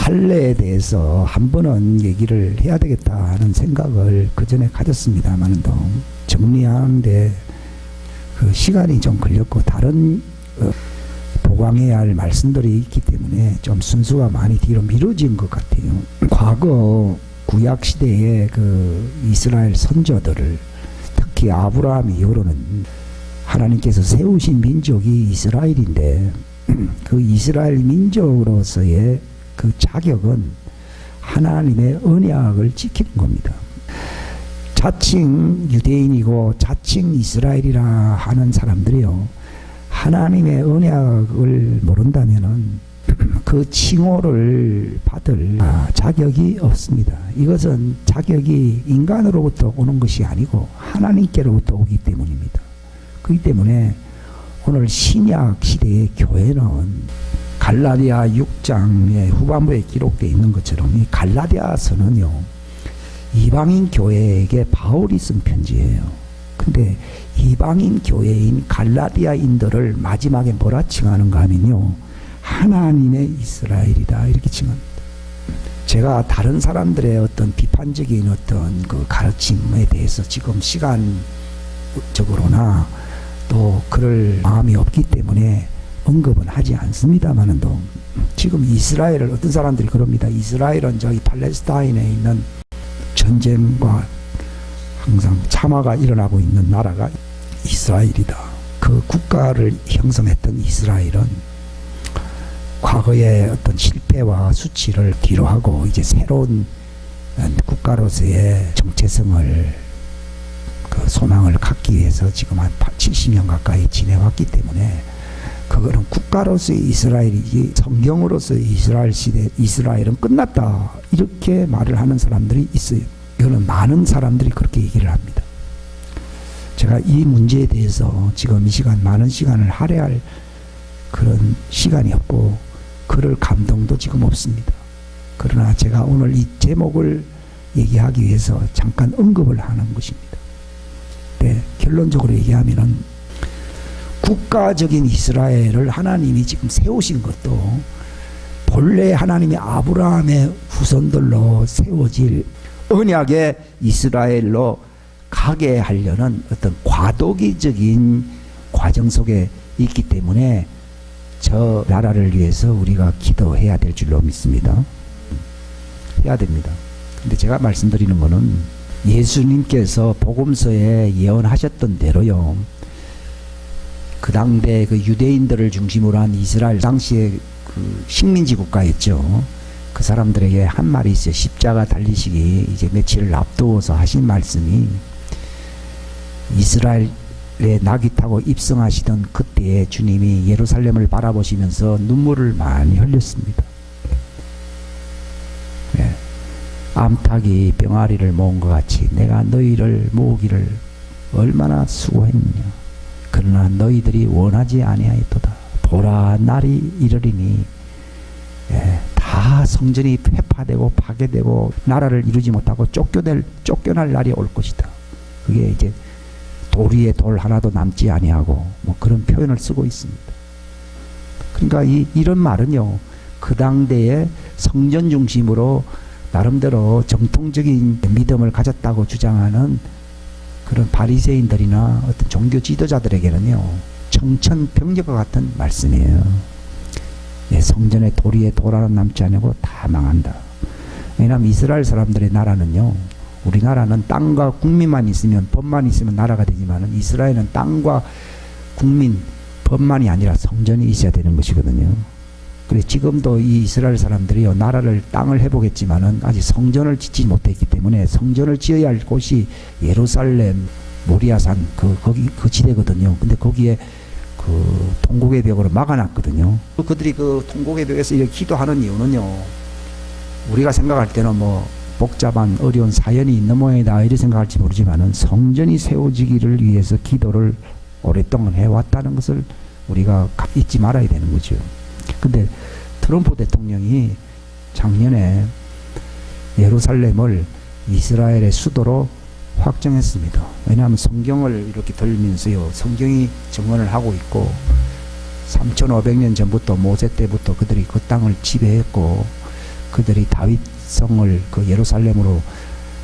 할례에 대해서 한 번은 얘기를 해야 되겠다 하는 생각을 그 전에 가졌습니다만도 정리하는데 그 시간이 좀 걸렸고 다른 보강해야 할 말씀들이 있기 때문에 좀 순서가 많이 뒤로 미뤄진 것 같아요. 과거 구약 시대의 그 이스라엘 선조들을 특히 아브라함 이후로는 하나님께서 세우신 민족이 이스라엘인데 그 이스라엘 민족으로서의 그 자격은 하나님의 언약을 지키는 겁니다. 자칭 유대인이고 자칭 이스라엘이라 하는 사람들이요, 하나님의 언약을 모른다면은 그 칭호를 받을 자격이 없습니다. 이것은 자격이 인간으로부터 오는 것이 아니고 하나님께로부터 오기 때문입니다. 그렇기 때문에 오늘 신약 시대의 교회는 갈라디아 6장의 후반부에 기록되어 있는 것처럼 이 갈라디아서는요, 이방인 교회에게 바울이 쓴 편지예요. 근데 이방인 교회인 갈라디아인들을 마지막에 뭐라 칭하는가 하면요, 하나님의 이스라엘이다 이렇게 칭합니다. 제가 다른 사람들의 어떤 비판적인 어떤 그 가르침에 대해서 지금 시간적으로나 또 그럴 마음이 없기 때문에 언급은 하지 않습니다만도 지금 이스라엘을 어떤 사람들이 그럽니다. 이스라엘은 저기 팔레스타인에 있는 전쟁과 항상 참화가 일어나고 있는 나라가 이스라엘이다. 그 국가를 형성했던 이스라엘은 과거의 어떤 실패와 수치를 뒤로하고 이제 새로운 국가로서의 정체성을 그 소망을 갖기 위해서 지금 한 70년 가까이 지내왔기 때문에 그거는 국가로서의 이스라엘이지 성경으로서의 이스라엘 시대 이스라엘은 끝났다 이렇게 말을 하는 사람들이 있어요. 이거는 많은 사람들이 그렇게 얘기를 합니다. 제가 이 문제에 대해서 지금 이 시간 많은 시간을 할애할 그런 시간이 없고 그럴 감동도 지금 없습니다. 그러나 제가 오늘 이 제목을 얘기하기 위해서 잠깐 언급을 하는 것입니다. 네, 결론적으로 얘기하면은 국가적인 이스라엘을 하나님이 지금 세우신 것도 본래 하나님이 아브라함의 후손들로 세워질 언약의 이스라엘로 가게 하려는 어떤 과도기적인 과정 속에 있기 때문에 저 나라를 위해서 우리가 기도해야 될 줄로 믿습니다. 해야 됩니다. 근데 제가 말씀드리는 거는 예수님께서 복음서에 예언하셨던 대로요, 그 당대 그 유대인들을 중심으로 한 이스라엘 당시에 그 식민지 국가였죠. 그 사람들에게 한 말이 있어요. 십자가 달리시기 이제 며칠을 앞두어서 하신 말씀이, 이스라엘에 낙이 타고 입성하시던 그때에 주님이 예루살렘을 바라보시면서 눈물을 많이 흘렸습니다. 네. 암탉이 병아리를 모은 것 같이 내가 너희를 모으기를 얼마나 수고했느냐. 그러나 너희들이 원하지 아니하였도다. 보라, 날이 이르리니 다 성전이 회파되고 파괴되고 나라를 이루지 못하고 쫓겨날 날이 올 것이다. 그게 이제 돌 위에 돌 하나도 남지 아니하고 뭐 그런 표현을 쓰고 있습니다. 그러니까 이런 말은요, 그 당대의 성전 중심으로 나름대로 정통적인 믿음을 가졌다고 주장하는 그런 바리새인들이나 어떤 종교 지도자들에게는요, 청천벽력과 같은 말씀이에요. 예, 성전에 돌 위에 돌 하나 남지 않고 다 망한다. 왜냐하면 이스라엘 사람들의 나라는요, 우리나라는 땅과 국민만 있으면, 법만 있으면 나라가 되지만 이스라엘은 땅과 국민, 법만이 아니라 성전이 있어야 되는 것이거든요. 그래 지금도 이 이스라엘 사람들이요, 나라를 땅을 해보겠지만은 아직 성전을 짓지 못했기 때문에 성전을 지어야 할 곳이 예루살렘 모리아산 거기 그 지대거든요. 근데 거기에 그 통곡의 벽으로 막아놨거든요. 그들이 그 통곡의 벽에서 이렇게 기도하는 이유는요, 우리가 생각할 때는 뭐 복잡한 어려운 사연이 있는 모양이다 이렇게 생각할지 모르지만은 성전이 세워지기를 위해서 기도를 오랫동안 해왔다는 것을 우리가 잊지 말아야 되는 거죠. 근데 트럼프 대통령이 작년에 예루살렘을 이스라엘의 수도로 확정했습니다. 왜냐하면 성경을 이렇게 들면서요, 성경이 증언을 하고 있고 3500년 전부터 모세 때부터 그들이 그 땅을 지배했고 그들이 다윗성을 그 예루살렘으로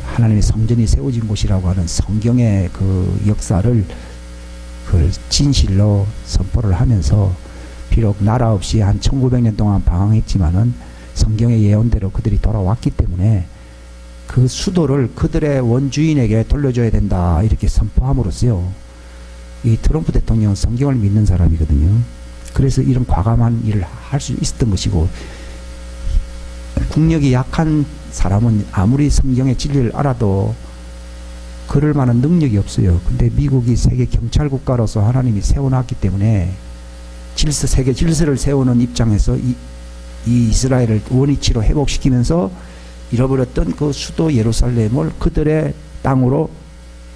하나님의 성전이 세워진 곳이라고 하는 성경의 그 역사를 그 진실로 선포를 하면서 비록 나라 없이 한 1900년 동안 방황했지만은 성경의 예언대로 그들이 돌아왔기 때문에 그 수도를 그들의 원주인에게 돌려줘야 된다 이렇게 선포함으로써요. 이 트럼프 대통령은 성경을 믿는 사람이거든요. 그래서 이런 과감한 일을 할 수 있었던 것이고, 국력이 약한 사람은 아무리 성경의 진리를 알아도 그럴 만한 능력이 없어요. 근데 미국이 세계 경찰 국가로서 하나님이 세워놨기 때문에 세계 질서를 세우는 입장에서 이 이스라엘을 원위치로 회복시키면서 잃어버렸던 그 수도 예루살렘을 그들의 땅으로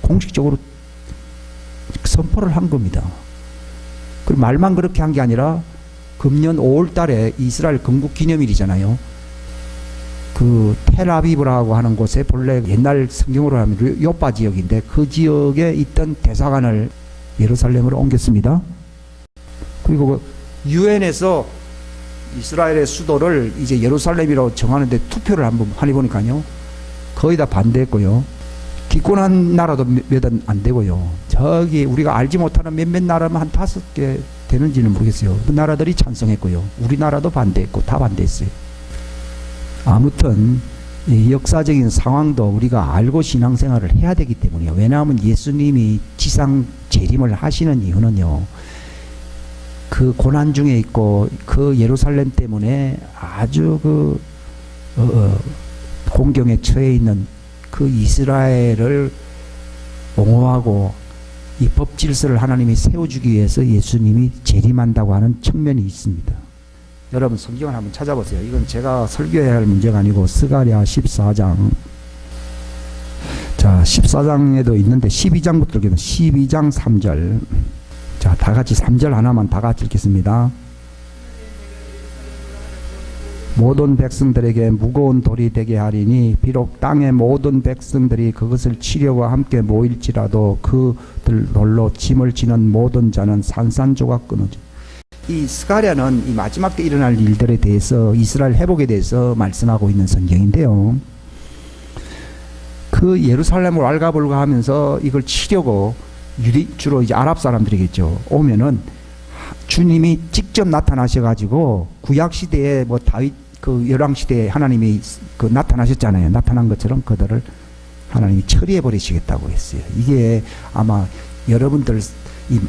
공식적으로 선포를 한 겁니다. 그리고 말만 그렇게 한 게 아니라 금년 5월 달에 이스라엘 건국 기념일이잖아요. 그 텔아비브라고 하는 곳에 본래 옛날 성경으로 하면 요파 지역인데 그 지역에 있던 대사관을 예루살렘으로 옮겼습니다. 그리고 유엔에서 이스라엘의 수도를 이제 예루살렘이라고 정하는데 투표를 한번 하니 보니까요, 거의 다 반대했고요. 기권한 나라도 몇 안 되고요. 저기 우리가 알지 못하는 몇몇 나라만 한 5개 되는지는 모르겠어요. 그 나라들이 찬성했고요. 우리나라도 반대했고 다 반대했어요. 아무튼 이 역사적인 상황도 우리가 알고 신앙생활을 해야 되기 때문이에요. 왜냐하면 예수님이 지상 재림을 하시는 이유는요, 그 고난 중에 있고 그 예루살렘 때문에 아주 그 공경에 처해 있는 그 이스라엘을 옹호하고 이 법 질서를 하나님이 세워주기 위해서 예수님이 재림한다고 하는 측면이 있습니다. 여러분 성경을 한번 찾아보세요. 이건 제가 설교해야 할 문제가 아니고 스가랴 14장. 자, 14장에도 있는데 12장부터 읽으면 12장 3절. 자, 다 같이 3절 하나만 다 같이 읽겠습니다. 모든 백성들에게 무거운 돌이 되게 하리니 비록 땅의 모든 백성들이 그것을 치려고 함께 모일지라도 그들 홀로 짐을 지는 모든 자는 산산조각 끊어져. 이 스가랴는 이 마지막 때 일어날 일들에 대해서 이스라엘 회복에 대해서 말씀하고 있는 성경인데요. 그 예루살렘을 왈가불가 하면서 이걸 치려고 주로 이제 아랍 사람들이겠죠. 오면은 주님이 직접 나타나셔가지고 구약 시대에 뭐 다윗 그 열왕 시대에 하나님이 그 나타나셨잖아요. 나타난 것처럼 그들을 하나님이 처리해 버리시겠다고 했어요. 이게 아마 여러분들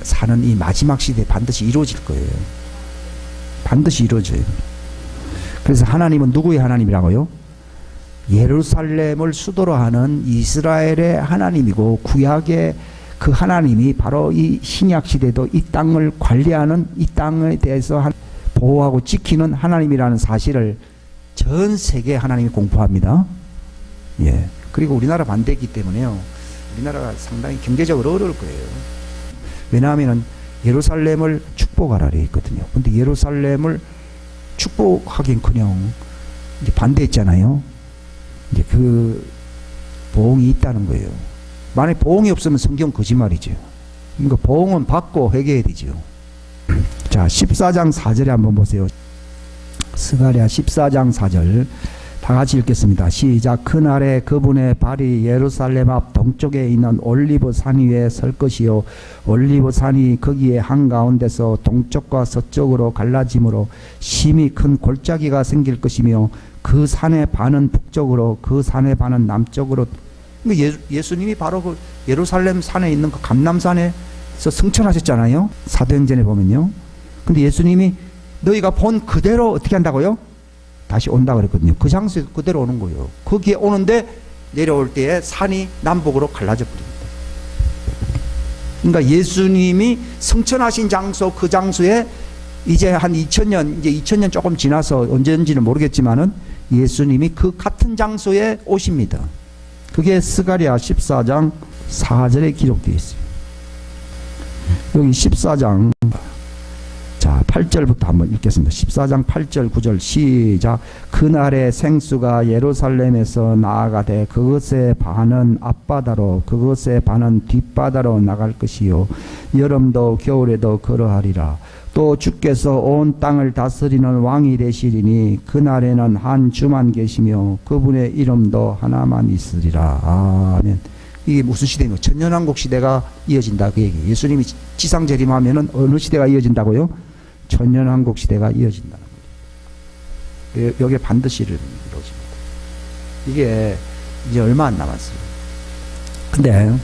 사는 이 마지막 시대에 반드시 이루어질 거예요. 반드시 이루어져요. 그래서 하나님은 누구의 하나님이라고요? 예루살렘을 수도로 하는 이스라엘의 하나님이고, 구약의 그 하나님이 바로 이 신약 시대도 이 땅을 관리하는, 이 땅에 대해서 보호하고 지키는 하나님이라는 사실을 전 세계 하나님이 공포합니다. 예. 그리고 우리나라 반대했기 때문에요, 우리나라가 상당히 경제적으로 어려울 거예요. 왜냐하면 예루살렘을 축복하라 했거든요. 근데 예루살렘을 축복하긴커녕 이제 반대했잖아요. 이제 그 보응이 있다는 거예요. 만약 보응이 없으면 성경 거짓말이죠. 그러니까 보응은 받고 회개해야 되죠. 자, 14장 4절에 한번 보세요. 스가랴 14장 4절 다 같이 읽겠습니다. 시작. 그날에 그분의 발이 예루살렘 앞 동쪽에 있는 올리브 산 위에 설 것이요 올리브 산이 거기에 한가운데서 동쪽과 서쪽으로 갈라짐으로 심히 큰 골짜기가 생길 것이며 그 산의 반은 북쪽으로 그 산의 반은 남쪽으로. 예수님이 바로 그 예루살렘 산에 있는 그 감람산에서 승천하셨잖아요. 사도행전에 보면요. 근데 예수님이 너희가 본 그대로 어떻게 한다고요? 다시 온다 그랬거든요. 그 장소에 그대로 오는 거예요. 거기에 오는데 내려올 때에 산이 남북으로 갈라져 버립니다. 그러니까 예수님이 승천하신 장소, 그 장소에 이제 한 2000년, 이제 2000년 조금 지나서 언제인지는 모르겠지만은 예수님이 그 같은 장소에 오십니다. 그게 스가랴 14장 4절에 기록되어 있어요. 여기 14장 자 8절부터 한번 읽겠습니다. 14장 8절 9절 시작. 그날의 생수가 예루살렘에서 나아가되 그것의 반은 앞바다로 그것의 반은 뒷바다로 나갈 것이요 여름도 겨울에도 그러하리라. 또 주께서 온 땅을 다스리는 왕이 되시리니 그날에는 한 주만 계시며 그분의 이름도 하나만 있으리라. 아멘. 이게 무슨 시대입니까? 천년왕국 시대가 이어진다 그 얘기. 예수님이 지상 재림하면은 어느 시대가 이어진다고요? 천년왕국 시대가 이어진다는 거예요. 여기에 반드시 이루어집니다. 이게 이제 얼마 안 남았어요. 근데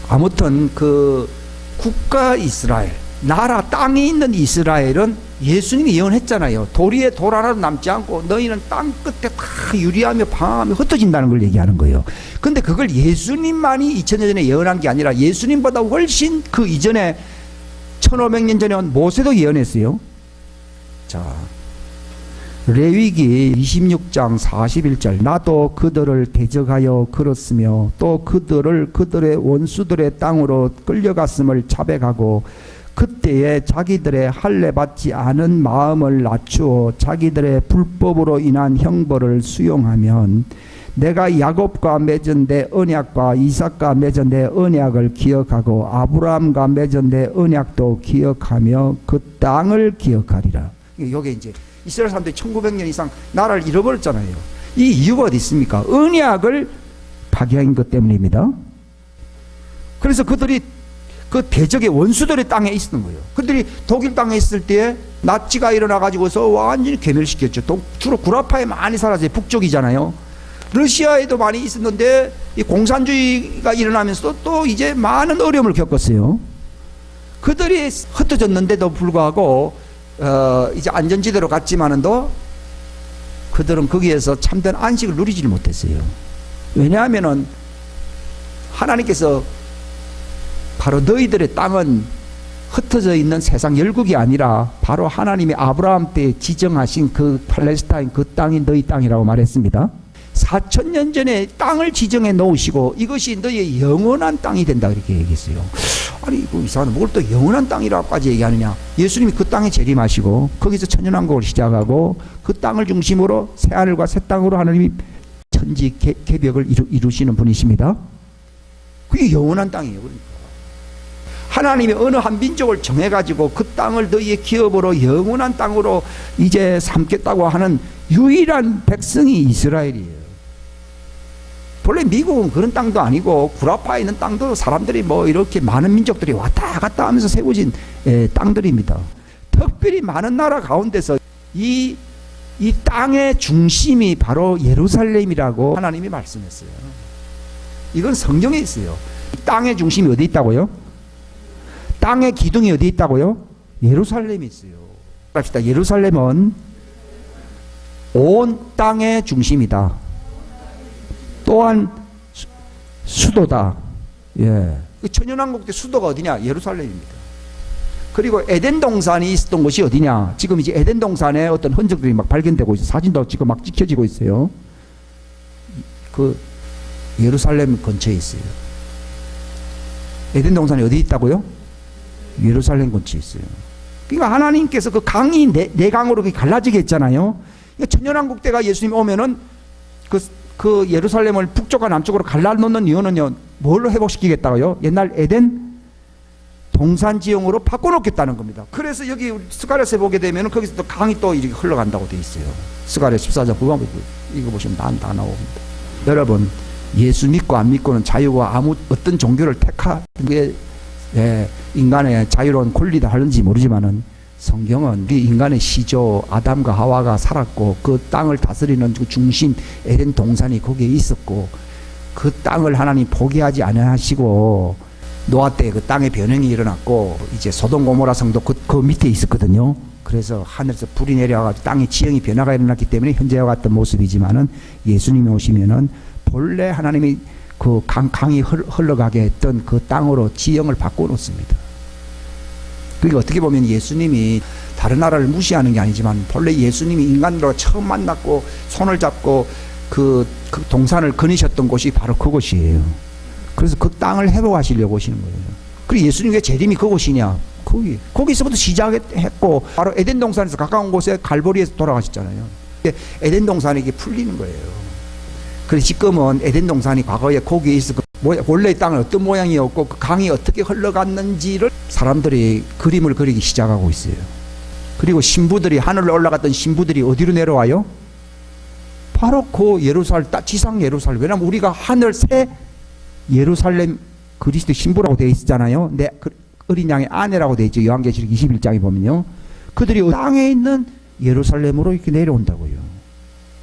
아무튼 그 국가 이스라엘, 나라 땅이 있는 이스라엘은 예수님이 예언했잖아요. 도리에 돌 하나도 남지 않고 너희는 땅 끝에 다 유리하며 방황하며 흩어진다는 걸 얘기하는 거예요. 근데 그걸 예수님만이 2000년 전에 예언한 게 아니라 예수님보다 훨씬 그 이전에 1500년 전에 온 모세도 예언했어요. 자, 레위기 26장 41절 나도 그들을 대적하여 끌었으며 또 그들을 그들의 원수들의 땅으로 끌려갔음을 자백하고 그때에 자기들의 할례받지 않은 마음을 낮추어 자기들의 불법으로 인한 형벌을 수용하면 내가 야곱과 맺은 내 언약과 이삭과 맺은 내 언약을 기억하고 아브라함과 맺은 내 언약도 기억하며 그 땅을 기억하리라. 이게 이제 이스라엘 사람들이 1900년 이상 나라를 잃어버렸잖아요. 이 이유가 어디 있습니까? 언약을 파괴한 것 때문입니다. 그래서 그들이 그 대적의 원수들의 땅에 있었던 거예요. 그들이 독일 땅에 있을 때에 나치가 일어나가지고서 완전히 괴멸시켰죠. 주로 구라파에 많이 살았어요. 북쪽이잖아요. 러시아에도 많이 있었는데 이 공산주의가 일어나면서 또 이제 많은 어려움을 겪었어요. 그들이 흩어졌는데도 불구하고 이제 안전지대로 갔지만은도 그들은 거기에서 참된 안식을 누리지를 못했어요. 왜냐하면은 하나님께서 바로 너희들의 땅은 흩어져 있는 세상 열국이 아니라 바로 하나님이 아브라함 때 지정하신 그 팔레스타인 그 땅이 너희 땅이라고 말했습니다. 4000년 전에 땅을 지정해 놓으시고 이것이 너희의 영원한 땅이 된다 이렇게 얘기했어요. 아니 이거 이상하네. 뭘 또 영원한 땅이라고까지 얘기하느냐. 예수님이 그 땅에 재림하시고 거기서 천년왕국을 시작하고 그 땅을 중심으로 새하늘과 새 땅으로 하나님이 천지 개벽을 이루시는 분이십니다. 그게 영원한 땅이에요. 그러니까 하나님이 어느 한 민족을 정해가지고 그 땅을 너희의 기업으로 영원한 땅으로 이제 삼겠다고 하는 유일한 백성이 이스라엘이에요. 본래 미국은 그런 땅도 아니고 구라파에 있는 땅도 사람들이 뭐 이렇게 많은 민족들이 왔다 갔다 하면서 세워진 땅들입니다. 특별히 많은 나라 가운데서 이 땅의 중심이 바로 예루살렘이라고 하나님이 말씀했어요. 이건 성경에 있어요. 땅의 중심이 어디 있다고요? 땅의 기둥이 어디 있다고요? 예루살렘에 있어요. 합시다. 예루살렘은 온 땅의 중심이다. 또한 수도다. 예. 천년왕국 때 수도가 어디냐? 예루살렘입니다. 그리고 에덴 동산이 있었던 곳이 어디냐? 지금 이제 에덴 동산에 어떤 흔적들이 막 발견되고 있어요. 사진도 지금 막 찍혀지고 있어요. 그 예루살렘 근처에 있어요. 에덴 동산이 어디 있다고요? 예루살렘 근처에 있어요. 그러니까 하나님께서 그 강이 네 강으로 갈라지게 했잖아요. 그러니까 천년왕국 때가 예수님 오면은 그 예루살렘을 북쪽과 남쪽으로 갈라놓는 이유는요, 뭘로 회복시키겠다고요? 옛날 에덴 동산 지형으로 바꿔놓겠다는 겁니다. 그래서 여기 스가랴서에 보게 되면 거기서 또 강이 또 이렇게 흘러간다고 되어 있어요. 스가랴 14장 9번 이거 보시면 다 나옵니다. 여러분, 예수 믿고 안 믿고는 자유가 어떤 종교를 택하는 게 인간의 자유로운 권리다 하는지 모르지만은 성경은 우리 인간의 시조 아담과 하와가 살았고 그 땅을 다스리는 그 중심 에덴 동산이 거기에 있었고 그 땅을 하나님 포기하지 않으시고 노아 때 그 땅에 변형이 일어났고 이제 소돔 고모라 성도 그 밑에 있었거든요. 그래서 하늘에서 불이 내려와가지고 땅의 지형이 변화가 일어났기 때문에 현재와 같은 모습이지만은 예수님이 오시면은 본래 하나님이 그 강이 흘러가게 했던 그 땅으로 지형을 바꿔놓습니다. 그러니까 어떻게 보면 예수님이 다른 나라를 무시하는 게 아니지만 본래 예수님이 인간으로 처음 만났고 손을 잡고 그 동산을 거니셨던 곳이 바로 그곳이에요. 그래서 그 땅을 회복하시려고 오시는 거예요. 그리고 예수님의 재림이 그곳이냐? 거기서부터 시작했고 바로 에덴 동산에서 가까운 곳에 갈보리에서 돌아가셨잖아요. 에덴 동산이 이게 풀리는 거예요. 그래서 지금은 에덴 동산이 과거에 거기에 있었고 원래 땅은 어떤 모양이었고 그 강이 어떻게 흘러갔는지를 사람들이 그림을 그리기 시작하고 있어요. 그리고 신부들이, 하늘로 올라갔던 신부들이 어디로 내려와요? 바로 그 예루살렘, 지상 예루살렘. 왜냐하면 우리가 하늘 새 예루살렘 그리스도 신부라고 되어 있잖아요. 내 어린 양의 아내라고 되어 있죠. 요한계시록 21장에 보면요. 그들이 땅에 있는 예루살렘으로 이렇게 내려온다고요.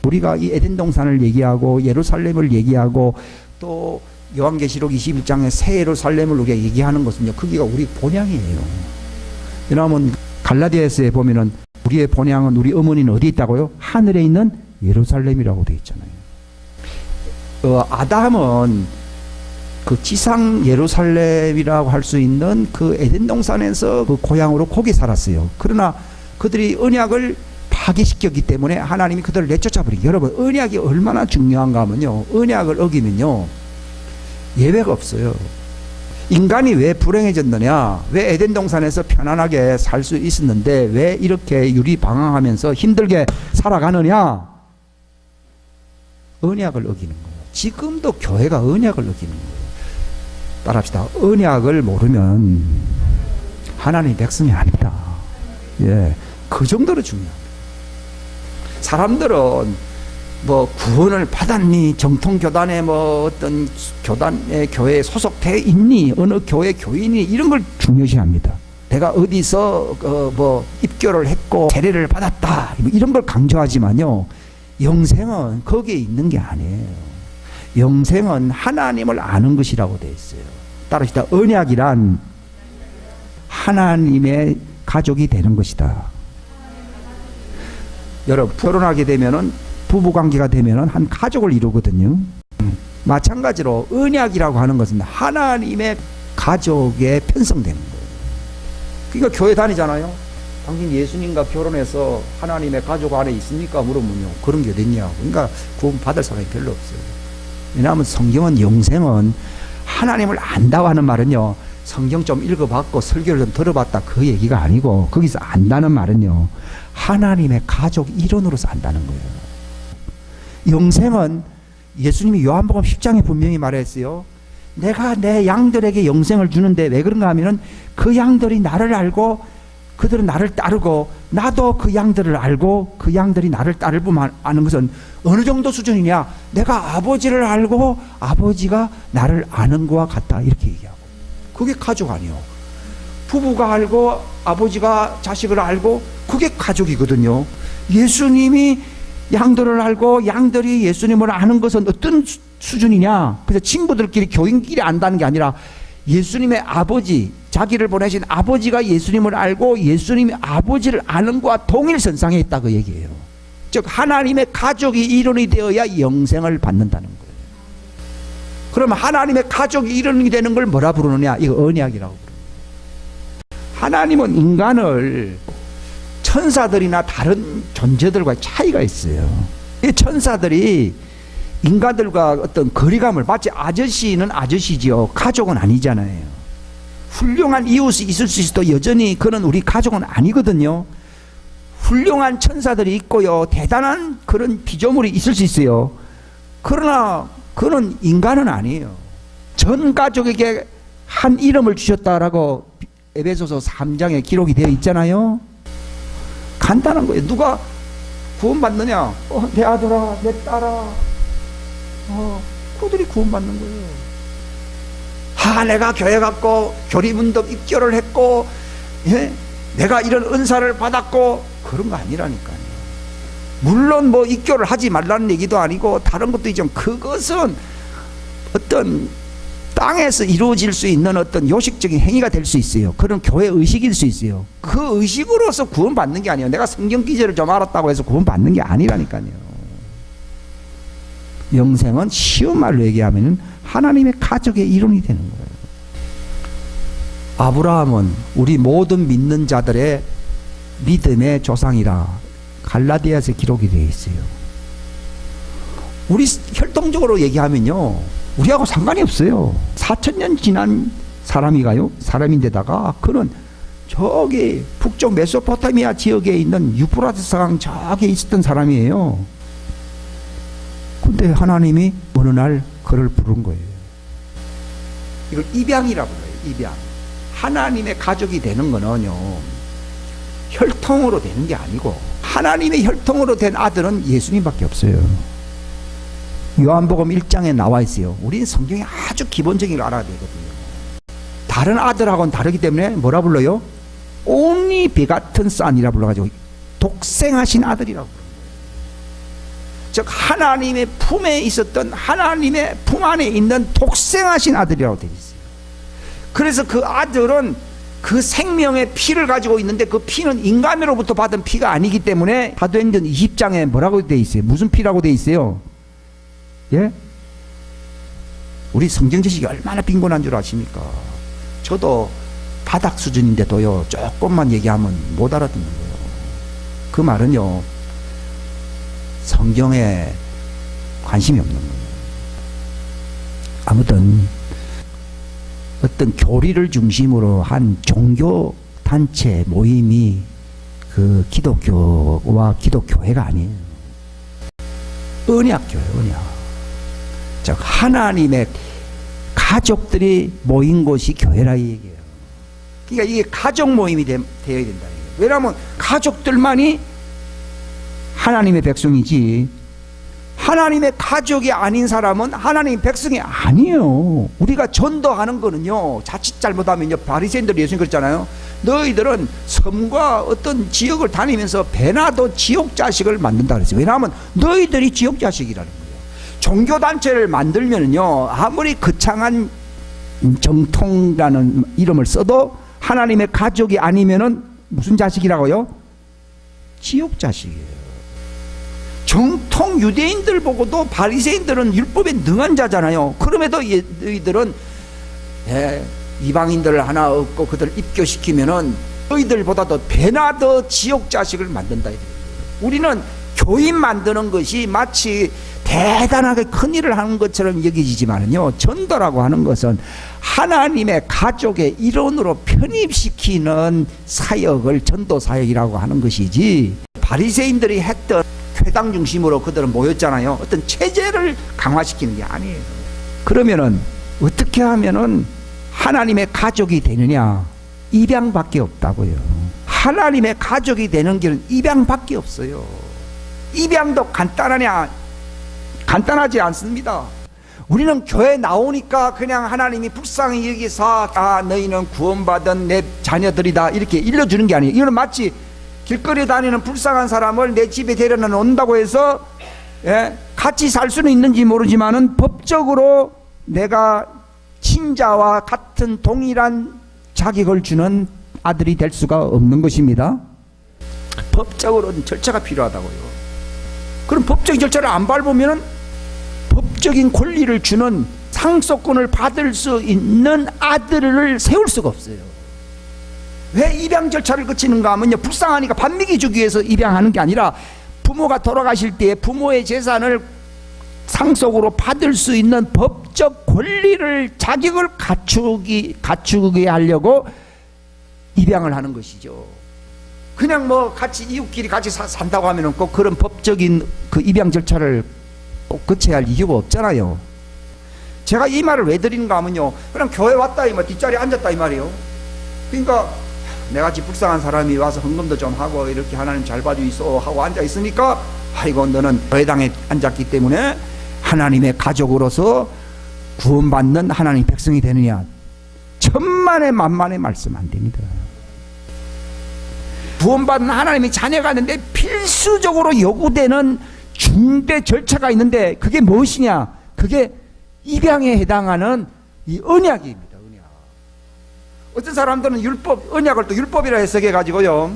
우리가 이 에덴 동산을 얘기하고 예루살렘을 얘기하고 또 요한계시록 21장의 새 예루살렘을 우리가 얘기하는 것은요, 거기가 우리 본향이에요. 왜냐하면 갈라디아서에 보면은 우리의 본향은, 우리 어머니는 어디 있다고요? 하늘에 있는 예루살렘이라고 되어 있잖아요. 아담은 그 지상 예루살렘이라고 할 수 있는 그 에덴 동산에서 그 고향으로 거기 살았어요. 그러나 그들이 언약을 파괴시켰기 때문에 하나님이 그들을 내쫓아 버린 거예요. 여러분, 언약이 얼마나 중요한가 하면요, 언약을 어기면요 예외가 없어요. 인간이 왜 불행해졌느냐, 왜 에덴 동산에서 편안하게 살 수 있었는데 왜 이렇게 유리방황하면서 힘들게 살아가느냐? 언약을 어기는 거예요. 지금도 교회가 언약을 어기는 거예요. 따라합시다. 언약을 모르면 하나님의 백성이 아니다. 예, 그 정도로 중요합니다. 사람들은 뭐 구원을 받았니, 정통교단에 뭐 어떤 교단에, 교회에 소속돼 있니, 어느 교회 교인이, 이런 걸 중요시합니다. 내가 어디서 뭐 입교를 했고 세례를 받았다, 이런 걸 강조하지만요, 영생은 거기에 있는 게 아니에요. 영생은 하나님을 아는 것이라고 되어 있어요. 따라합시다. 언약이란 하나님의 가족이 되는 것이다. 여러분, 결혼하게 되면은, 부부관계가 되면은 한 가족을 이루거든요. 마찬가지로 언약이라고 하는 것은 하나님의 가족에 편성되는 거예요. 그러니까 교회 다니잖아요. 당신 예수님과 결혼해서 하나님의 가족 안에 있습니까? 물어보면요, 그런 게 어딨냐고. 그러니까 구원 받을 사람이 별로 없어요. 왜냐하면 성경은, 영생은 하나님을 안다고 하는 말은요, 성경 좀 읽어봤고 설교를 좀 들어봤다 그 얘기가 아니고, 거기서 안다는 말은요, 하나님의 가족 일원으로서 안다는 거예요. 영생은 예수님이 요한복음 10장에 분명히 말했어요. 내가 내 양들에게 영생을 주는데 왜 그런가 하면은 그 양들이 나를 알고 그들은 나를 따르고 나도 그 양들을 알고 그 양들이 나를 따를 뿐만 아는 것은 어느 정도 수준이냐? 내가 아버지를 알고 아버지가 나를 아는 것과 같다, 이렇게 얘기하고. 그게 가족 아니요. 부부가 알고 아버지가 자식을 알고, 그게 가족이거든요. 예수님이 양들을 알고 양들이 예수님을 아는 것은 어떤 수준이냐? 그래서 친구들끼리 교인끼리 안다는 게 아니라 예수님의 아버지, 자기를 보내신 아버지가 예수님을 알고 예수님이 아버지를 아는 것과 동일선상에 있다, 그 얘기예요. 즉 하나님의 가족이 일원이 되어야 영생을 받는다는 거예요. 그러면 하나님의 가족이 일원이 되는 걸 뭐라 부르느냐? 이거 언약이라고 부릅니다. 하나님은 인간을 천사들이나 다른 존재들과 차이가 있어요. 이 천사들이 인간들과 어떤 거리감을, 마치 아저씨는 아저씨지요, 가족은 아니잖아요. 훌륭한 이웃이 있을 수 있어도 여전히 그는 우리 가족은 아니거든요. 훌륭한 천사들이 있고요, 대단한 그런 피조물이 있을 수 있어요. 그러나 그는 인간은 아니에요. 전 가족에게 한 이름을 주셨다라고 에베소서 3장에 기록이 되어 있잖아요. 간단한 거예요. 누가 구원받느냐? 내 아들아, 내 딸아. 그들이 구원받는 거예요. 내가 교회 갔고 교리문답 입교를 했고, 예? 내가 이런 은사를 받았고, 그런 거 아니라니까요. 물론 뭐 입교를 하지 말라는 얘기도 아니고 다른 것도 있지만, 그것은 어떤 땅에서 이루어질 수 있는 어떤 요식적인 행위가 될 수 있어요. 그런 교회 의식일 수 있어요. 그 의식으로서 구원받는 게 아니에요. 내가 성경 기제를 좀 알았다고 해서 구원받는 게 아니라니까요. 영생은 쉬운 말로 얘기하면 하나님의 가족의 일원이 되는 거예요. 아브라함은 우리 모든 믿는 자들의 믿음의 조상이라 갈라디아서 기록이 되어 있어요. 우리 혈통적으로 얘기하면요, 우리하고 상관이 없어요. 4,000년 지난 사람인데다가 그는 저기 북쪽 메소포타미아 지역에 있는 유프라테스 강 저기에 있었던 사람이에요. 근데 하나님이 어느 날 그를 부른 거예요. 이걸 입양이라고 해요. 입양. 하나님의 가족이 되는 거는요, 혈통으로 되는 게 아니고, 하나님의 혈통으로 된 아들은 예수님밖에 없어요. 요한복음 1장에 나와 있어요. 우리는 성경에 아주 기본적인 걸 알아야 되거든요. 다른 아들하고는 다르기 때문에 뭐라 불러요? only begotten son이라 불러가지고 독생하신 아들이라고 불러요. 즉 하나님의 품에 있었던, 하나님의 품 안에 있는 독생하신 아들이라고 되어 있어요. 그래서 그 아들은 그 생명의 피를 가지고 있는데, 그 피는 인간으로부터 받은 피가 아니기 때문에 사도행전 20장에 뭐라고 되어 있어요? 무슨 피라고 되어 있어요? 예? 우리 성경 지식이 얼마나 빈곤한 줄 아십니까? 저도 바닥 수준인데도요, 조금만 얘기하면 못 알아듣는 거예요. 그 말은요, 성경에 관심이 없는 거예요. 아무튼 어떤 교리를 중심으로 한 종교 단체 모임이 그 기독교와 기독교회가 아니에요. 언약교회예요, 언약. 즉 하나님의 가족들이 모인 곳이 교회라 이 얘기예요. 그러니까 이게 가족 모임이 되어야 된다는 거예요. 왜냐하면 가족들만이 하나님의 백성이지, 하나님의 가족이 아닌 사람은 하나님의 백성이 아니에요. 우리가 전도하는 거는요, 자칫 잘못하면 바리새인들이 예수님 그랬잖아요. 너희들은 섬과 어떤 지역을 다니면서 배나도 지옥 자식을 만든다 그랬어요. 왜냐하면 너희들이 지옥 자식이라는 거예요. 종교단체를 만들면요, 아무리 거창한 정통이라는 이름을 써도 하나님의 가족이 아니면은 무슨 자식이라고요? 지옥 자식이에요. 정통 유대인들 보고도 바리새인들은 율법에 능한 자잖아요. 그럼에도 너희들은 이방인들을 하나 얻고 그들을 입교시키면은 너희들보다도 배나 더 지옥 자식을 만든다. 우리는 교인 만드는 것이 마치 대단하게 큰 일을 하는 것처럼 여겨지지만요, 전도라고 하는 것은 하나님의 가족의 일원으로 편입시키는 사역을 전도 사역이라고 하는 것이지, 바리새인들이 했던 회당 중심으로 그들은 모였잖아요. 어떤 체제를 강화시키는 게 아니에요. 그러면은 어떻게 하면은 하나님의 가족이 되느냐? 입양밖에 없다고요. 하나님의 가족이 되는 길은 입양밖에 없어요. 입양도 간단하냐? 간단하지 않습니다. 우리는 교회 나오니까 그냥 하나님이 불쌍히 여기서 너희는 구원받은 내 자녀들이다 이렇게 일러주는 게 아니에요. 이거는 마치 길거리에 다니는 불쌍한 사람을 내 집에 데려다 놓는다고 해서 같이 살 수는 있는지 모르지만은 법적으로 내가 친자와 같은 동일한 자격을 주는 아들이 될 수가 없는 것입니다. 법적으로는 절차가 필요하다고요. 그럼 법적인 절차를 안 밟으면은 법적인 권리를 주는 상속권을 받을 수 있는 아들을 세울 수가 없어요. 왜 입양 절차를 거치는가 하면요, 불쌍하니까 밥 먹여주기 위해서 입양하는 게 아니라 부모가 돌아가실 때 부모의 재산을 상속으로 받을 수 있는 법적 권리를, 자격을 갖추게 하려고 입양을 하는 것이죠. 그냥 뭐 같이 이웃끼리 같이 산다고 하면은 꼭 그런 법적인 그 입양 절차를 꼭 거쳐야 할 이유가 없잖아요. 제가 이 말을 왜 드리는가 하면요, 그냥 교회 왔다 이 말, 뒷자리에 앉았다 이 말이에요. 그러니까 내같이 불쌍한 사람이 와서 헌금도 좀 하고 이렇게 하나님 잘 봐주이소 하고 앉아 있으니까, 아이고 너는 교회당에 앉았기 때문에 하나님의 가족으로서 구원받는 하나님 백성이 되느냐? 천만의 만만의 말씀 안 됩니다. 구원받는 하나님의 자녀가 있는데 필수적으로 요구되는 중대 절차가 있는데, 그게 무엇이냐? 그게 입양에 해당하는 이 언약입니다. 언약. 어떤 사람들은 언약을 또 율법이라 해석해 가지고요,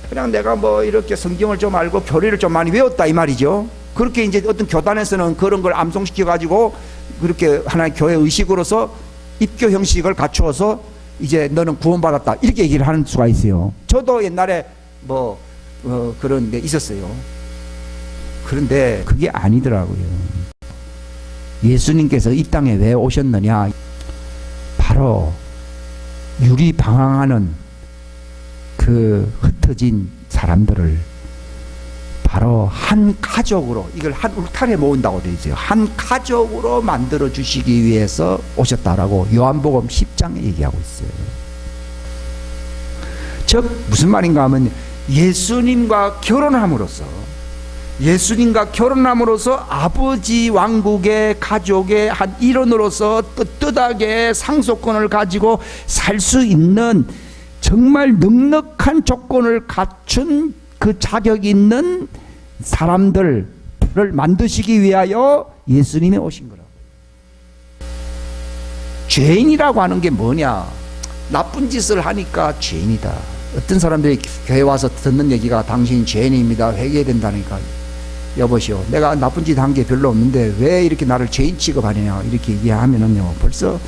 그냥 내가 뭐 이렇게 성경을 좀 알고 교리를 좀 많이 외웠다 이 말이죠. 그렇게 이제 어떤 교단에서는 그런 걸 암송시켜 가지고 그렇게 하나의 교회 의식으로서 입교 형식을 갖추어서 이제 너는 구원받았다 이렇게 얘기를 하는 수가 있어요. 저도 옛날에 그런 게 있었어요. 그런데 그게 아니더라고요. 예수님께서 이 땅에 왜 오셨느냐? 바로 유리 방황하는 그 흩어진 사람들을 바로 한 가족으로, 이걸 한 울타리에 모은다고 되어 있어요. 한 가족으로 만들어 주시기 위해서 오셨다라고 요한복음 10장에 얘기하고 있어요. 즉 무슨 말인가 하면 예수님과 결혼함으로써 아버지 왕국의 가족의 한 일원으로서 떳떳하게 상속권을 가지고 살 수 있는 정말 넉넉한 조건을 갖춘 그 자격 있는 사람들을 만드시기 위하여 예수님이 오신 거라고. 죄인이라고 하는 게 뭐냐? 나쁜 짓을 하니까 죄인이다. 어떤 사람들이 교회 와서 듣는 얘기가 당신이 죄인입니다. 회개해야 된다니까. 여보시오, 내가 나쁜 짓 한 게 별로 없는데 왜 이렇게 나를 죄인 취급하느냐 이렇게 얘기하면은요, 벌써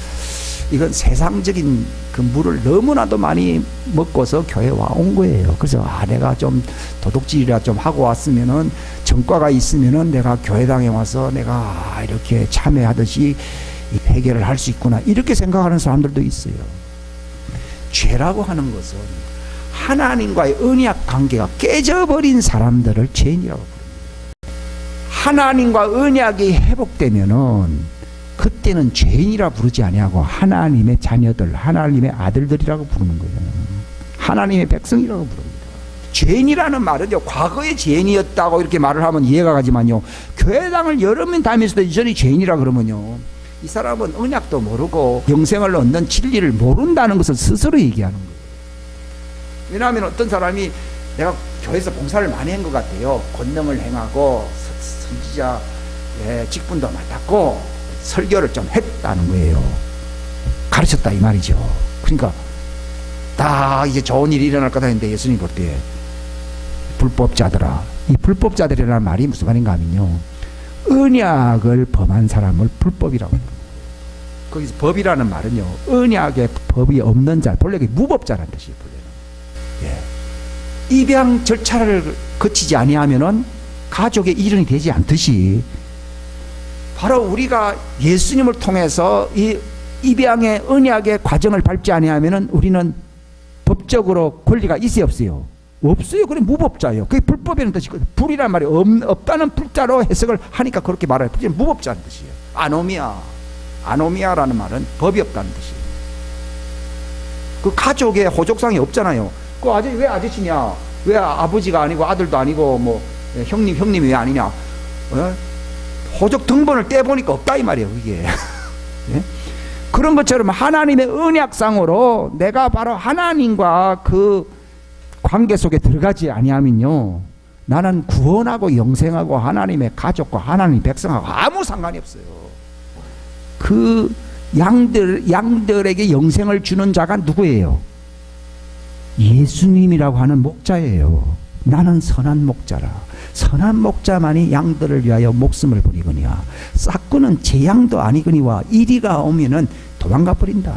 이건 세상적인 그 물을 너무나도 많이 먹고서 교회 와 온 거예요. 그래서 내가 좀 도둑질이라 좀 하고 왔으면은, 전과가 있으면은 내가 교회당에 와서 내가 이렇게 참회하듯이 회개를 할 수 있구나 이렇게 생각하는 사람들도 있어요. 죄라고 하는 것은 하나님과의 언약 관계가 깨져버린 사람들을 죄인이라고 부릅니다. 하나님과 언약이 회복되면은 그때는 죄인이라 부르지 아니하고 하나님의 자녀들, 하나님의 아들들이라고 부르는 거예요. 하나님의 백성이라고 부릅니다. 죄인이라는 말은요, 과거에 죄인이었다고 이렇게 말을 하면 이해가 가지만요, 교회당을 여러 명 다니면서도 여전히 죄인이라 그러면요, 이 사람은 언약도 모르고 영생을 얻는 진리를 모른다는 것을 스스로 얘기하는 거예요. 왜냐하면 어떤 사람이 내가 교회에서 봉사를 많이 한 것 같아요. 권능을 행하고 선지자 직분도 맡았고 설교를 좀 했다는 거예요. 가르쳤다 이 말이죠. 그러니까 딱 이제 좋은 일이 일어날 거다 했는데 예수님 볼 때 불법자들아, 이 불법자들이라는 말이 무슨 말인가 하면요, 언약을 범한 사람을 불법이라고 합니다. 거기서 법이라는 말은요, 언약의 법이 없는 자, 본래 무법자라는 뜻이에요. 본래는. 입양 절차를 거치지 아니하면은 가족의 일원이 되지 않듯이, 바로 우리가 예수님을 통해서 이 입양의 언약의 과정을 밟지 아니하면은 우리는 법적으로 권리가 있어요, 없어요? 없어요. 그래 무법자예요. 그게 불법이라는 뜻이거든요. 불이란 말이 없다는 불자로 해석을 하니까 그렇게 말해요. 무법자는 뜻이에요. 아노미아라는 말은 법이 없다는 뜻이에요. 그 가족의 호족상이 없잖아요. 그 아저씨 왜 아저씨냐? 왜 아버지가 아니고 아들도 아니고 뭐 형님이 왜 아니냐? 호족 등본을 떼보니까 없다 이 말이에요. 그게. 예? 그런 것처럼 하나님의 언약상으로 내가 바로 하나님과 그 관계 속에 들어가지 아니하면요, 나는 구원하고 영생하고 하나님의 가족과 하나님의 백성하고 아무 상관이 없어요. 그 양들에게 영생을 주는 자가 누구예요? 예수님이라고 하는 목자예요. 나는 선한 목자라. 선한 목자만이 양들을 위하여 목숨을 버리거니와 싹구는 제 양도 아니거니와 이리가 오면은 도망가 버린다.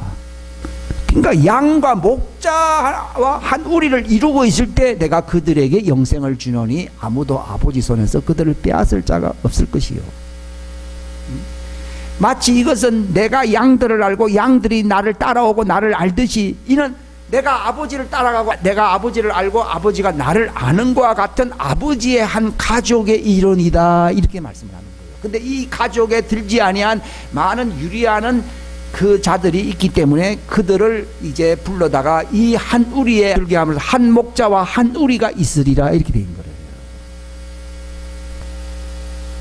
그러니까 양과 목자와 한 우리를 이루고 있을 때 내가 그들에게 영생을 주노니 아무도 아버지 손에서 그들을 빼앗을 자가 없을 것이요. 마치 이것은 내가 양들을 알고 양들이 나를 따라오고 나를 알듯이, 이는 내가 아버지를 따라가고 내가 아버지를 알고 아버지가 나를 아는 것과 같은 아버지의 한 가족의 일원이다, 이렇게 말씀을 하는 거예요. 근데 이 가족에 들지 아니한 많은 유리하는 그 자들이 있기 때문에 그들을 이제 불러다가 이 한 우리에 들게 하면서 한 목자와 한 우리가 있으리라 이렇게 된 거예요.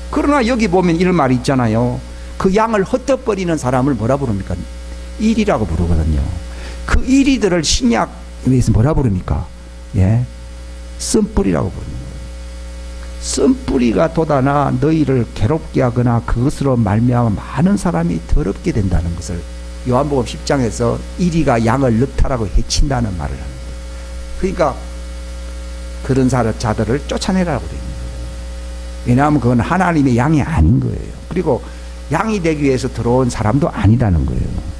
그러나 여기 보면 이런 말이 있잖아요. 그 양을 헛떡거리는 사람을 뭐라 부릅니까? 일이라고 부르거든요. 그 이리들을 신약에서 뭐라 부릅니까? 쓴뿌리라고 부르는 거예요. 쓴뿌리가 돋아나 너희를 괴롭게 하거나 그것으로 말미암아 많은 사람이 더럽게 된다는 것을 요한복음 10장에서 이리가 양을 늑탈하고 해친다는 말을 하는 거예요. 그러니까 그런 자들을 쫓아내라고 되는 거예요. 왜냐하면 그건 하나님의 양이 아닌 거예요. 그리고 양이 되기 위해서 들어온 사람도 아니라는 거예요.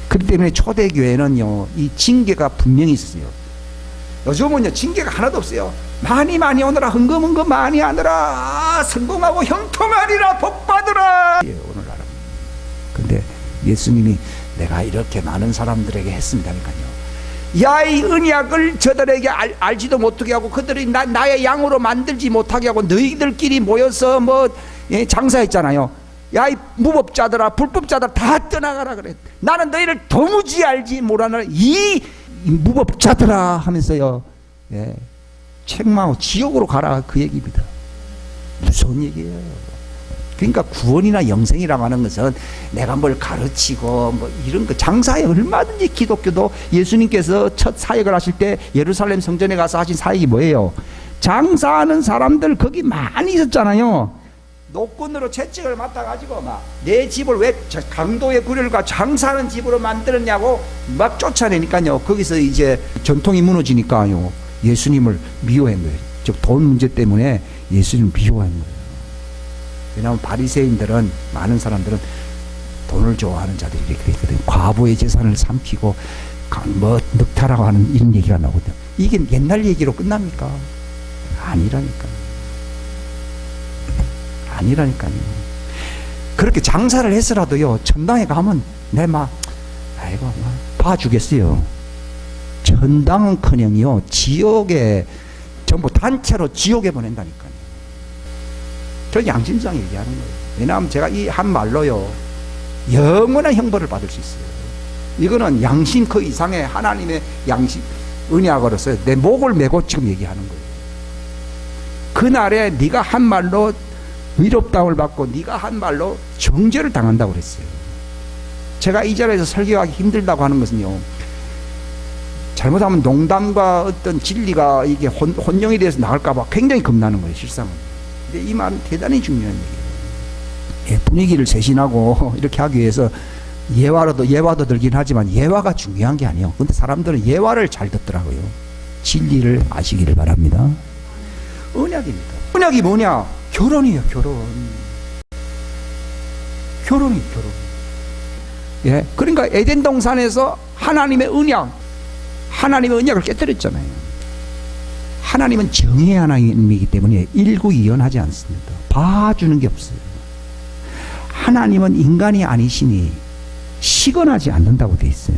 그렇기 때문에 초대교회는요, 이 징계가 분명히 있어요. 요즘은요, 징계가 하나도 없어요. 많이 오느라, 흥금 많이 하느라, 성공하고 형통하리라, 복받으라. 오늘날은. 근데 예수님이 내가 이렇게 많은 사람들에게 했습니다니까요. 야, 이 언약을 저들에게 알지도 못하게 하고 그들이 나의 양으로 만들지 못하게 하고 너희들끼리 모여서 장사했잖아요. 야, 이 무법자들아, 불법자들아, 다 떠나가라 그래. 나는 너희를 도무지 알지 못하느라. 이 이 무법자들아 하면서요, 예, 책망하고 지옥으로 가라, 그 얘기입니다. 무서운 얘기예요. 그러니까 구원이나 영생이라고 하는 것은 내가 뭘 가르치고 뭐 이런 거, 장사에 얼마든지, 기독교도 예수님께서 첫 사역을 하실 때 예루살렘 성전에 가서 하신 사역이 뭐예요? 장사하는 사람들 거기 많이 있었잖아요. 노건으로 채찍을 맡아가지고 막 내 집을 왜 강도의 구렬과 장사하는 집으로 만들었냐고 막 쫓아내니까요. 거기서 이제 전통이 무너지니까요, 예수님을 미워한 거예요. 즉 돈 문제 때문에 예수님을 미워한 거예요. 왜냐하면 바리새인들은, 많은 사람들은 돈을 좋아하는 자들이 이렇게 있거든요. 과부의 재산을 삼키고 뭐 늑타라고 하는 이런 얘기가 나오거든요. 이게 옛날 얘기로 끝납니까? 아니라니까요. 그렇게 장사를 해서라도요, 천당에 가면 내 막 아이고 막 봐주겠어요. 천당은커녕요, 지옥에 전부 단체로 지옥에 보낸다니까요. 저 양심상 얘기하는 거예요. 왜냐하면 제가 이 한 말로요, 영원한 형벌을 받을 수 있어요. 이거는 양심 그 이상의 하나님의 양심, 은약으로서 내 목을 메고 지금 얘기하는 거예요. 그날에 네가 한 말로 위롭다움을 받고 네가 한 말로 정죄를 당한다고 그랬어요. 제가 이 자리에서 설교하기 힘들다고 하는 것은요, 잘못하면 농담과 어떤 진리가 이게 혼용이 돼서 나갈까 봐 굉장히 겁나는 거예요, 실상은. 근데 이 말은 대단히 중요한 얘기예요. 예, 분위기를 쇄신하고 이렇게 하기 위해서 예화도 들긴 하지만 예화가 중요한 게 아니에요. 근데 사람들은 예화를 잘 듣더라고요. 진리를 아시기를 바랍니다. 언약입니다. 언약이 뭐냐? 결혼이에요, 결혼. 예, 그러니까 에덴 동산에서 하나님의 언약을 깨뜨렸잖아요. 하나님은 정의의 하나님이기 때문에 일구이연하지 않습니다. 봐주는 게 없어요. 하나님은 인간이 아니시니 시건하지 않는다고 돼 있어요.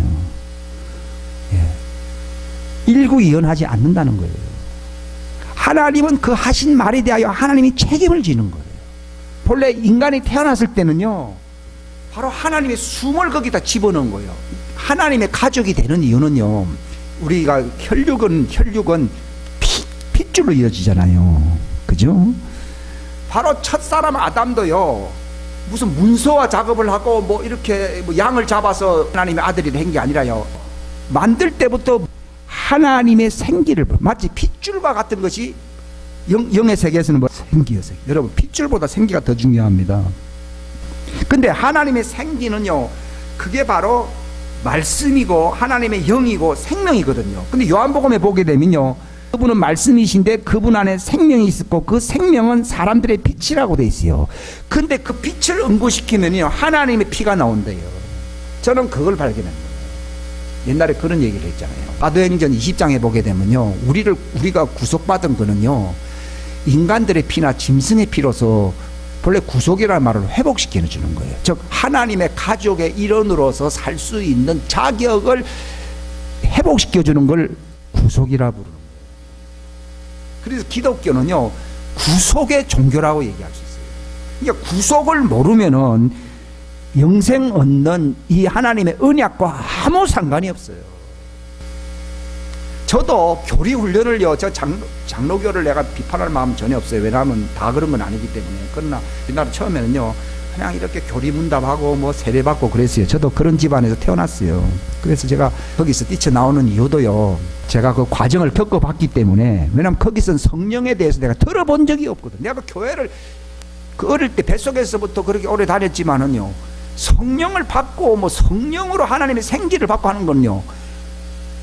예, 일구이연하지 않는다는 거예요. 하나님은 그 하신 말에 대하여 하나님이 책임을 지는 거예요. 본래 인간이 태어났을 때는요, 바로 하나님의 숨을 거기다 집어넣은 거예요. 하나님의 가족이 되는 이유는요, 우리가 혈육은 핏줄로 이어지잖아요. 그죠? 바로 첫사람 아담도요, 무슨 문서화 작업을 하고 뭐 이렇게 뭐 양을 잡아서 하나님의 아들이 된 게 아니라요, 만들 때부터 하나님의 생기를, 마치 핏줄과 같은 것이 영의 세계에서는 뭐 생기였어요. 여러분, 핏줄보다 생기가 더 중요합니다. 근데 하나님의 생기는요, 그게 바로 말씀이고 하나님의 영이고 생명이거든요. 근데 요한복음에 보게 되면요, 그분은 말씀이신데 그분 안에 생명이 있었고 그 생명은 사람들의 빛이라고 돼 있어요. 근데 그 빛을 응고시키면요, 하나님의 피가 나온대요. 저는 그걸 발견합니다. 옛날에 그런 얘기를 했잖아요. 사도행전 20장에 보게 되면요, 우리가 구속받은 거는요, 인간들의 피나 짐승의 피로서 본래 구속이라는 말을 회복시켜 주는 거예요. 즉 하나님의 가족의 일원으로서 살 수 있는 자격을 회복시켜 주는 걸 구속이라 부르는 거예요. 그래서 기독교는요, 구속의 종교라고 얘기할 수 있어요. 그러니까 구속을 모르면은 영생 얻는 이 하나님의 언약과 아무 상관이 없어요. 저도 교리 훈련을요, 저 장로교를 내가 비판할 마음 전혀 없어요. 왜냐하면 다 그런 건 아니기 때문에. 그러나 옛날에 처음에는요, 그냥 이렇게 교리 문답하고 뭐 세례받고 그랬어요. 저도 그런 집안에서 태어났어요. 그래서 제가 거기서 뛰쳐나오는 이유도요, 제가 그 과정을 겪어봤기 때문에. 왜냐하면 거기서는 성령에 대해서 내가 들어본 적이 없거든. 내가 교회를 그 어릴 때 뱃속에서부터 그렇게 오래 다녔지만은요, 성령을 받고 뭐 성령으로 하나님의 생기를 받고 하는 건요,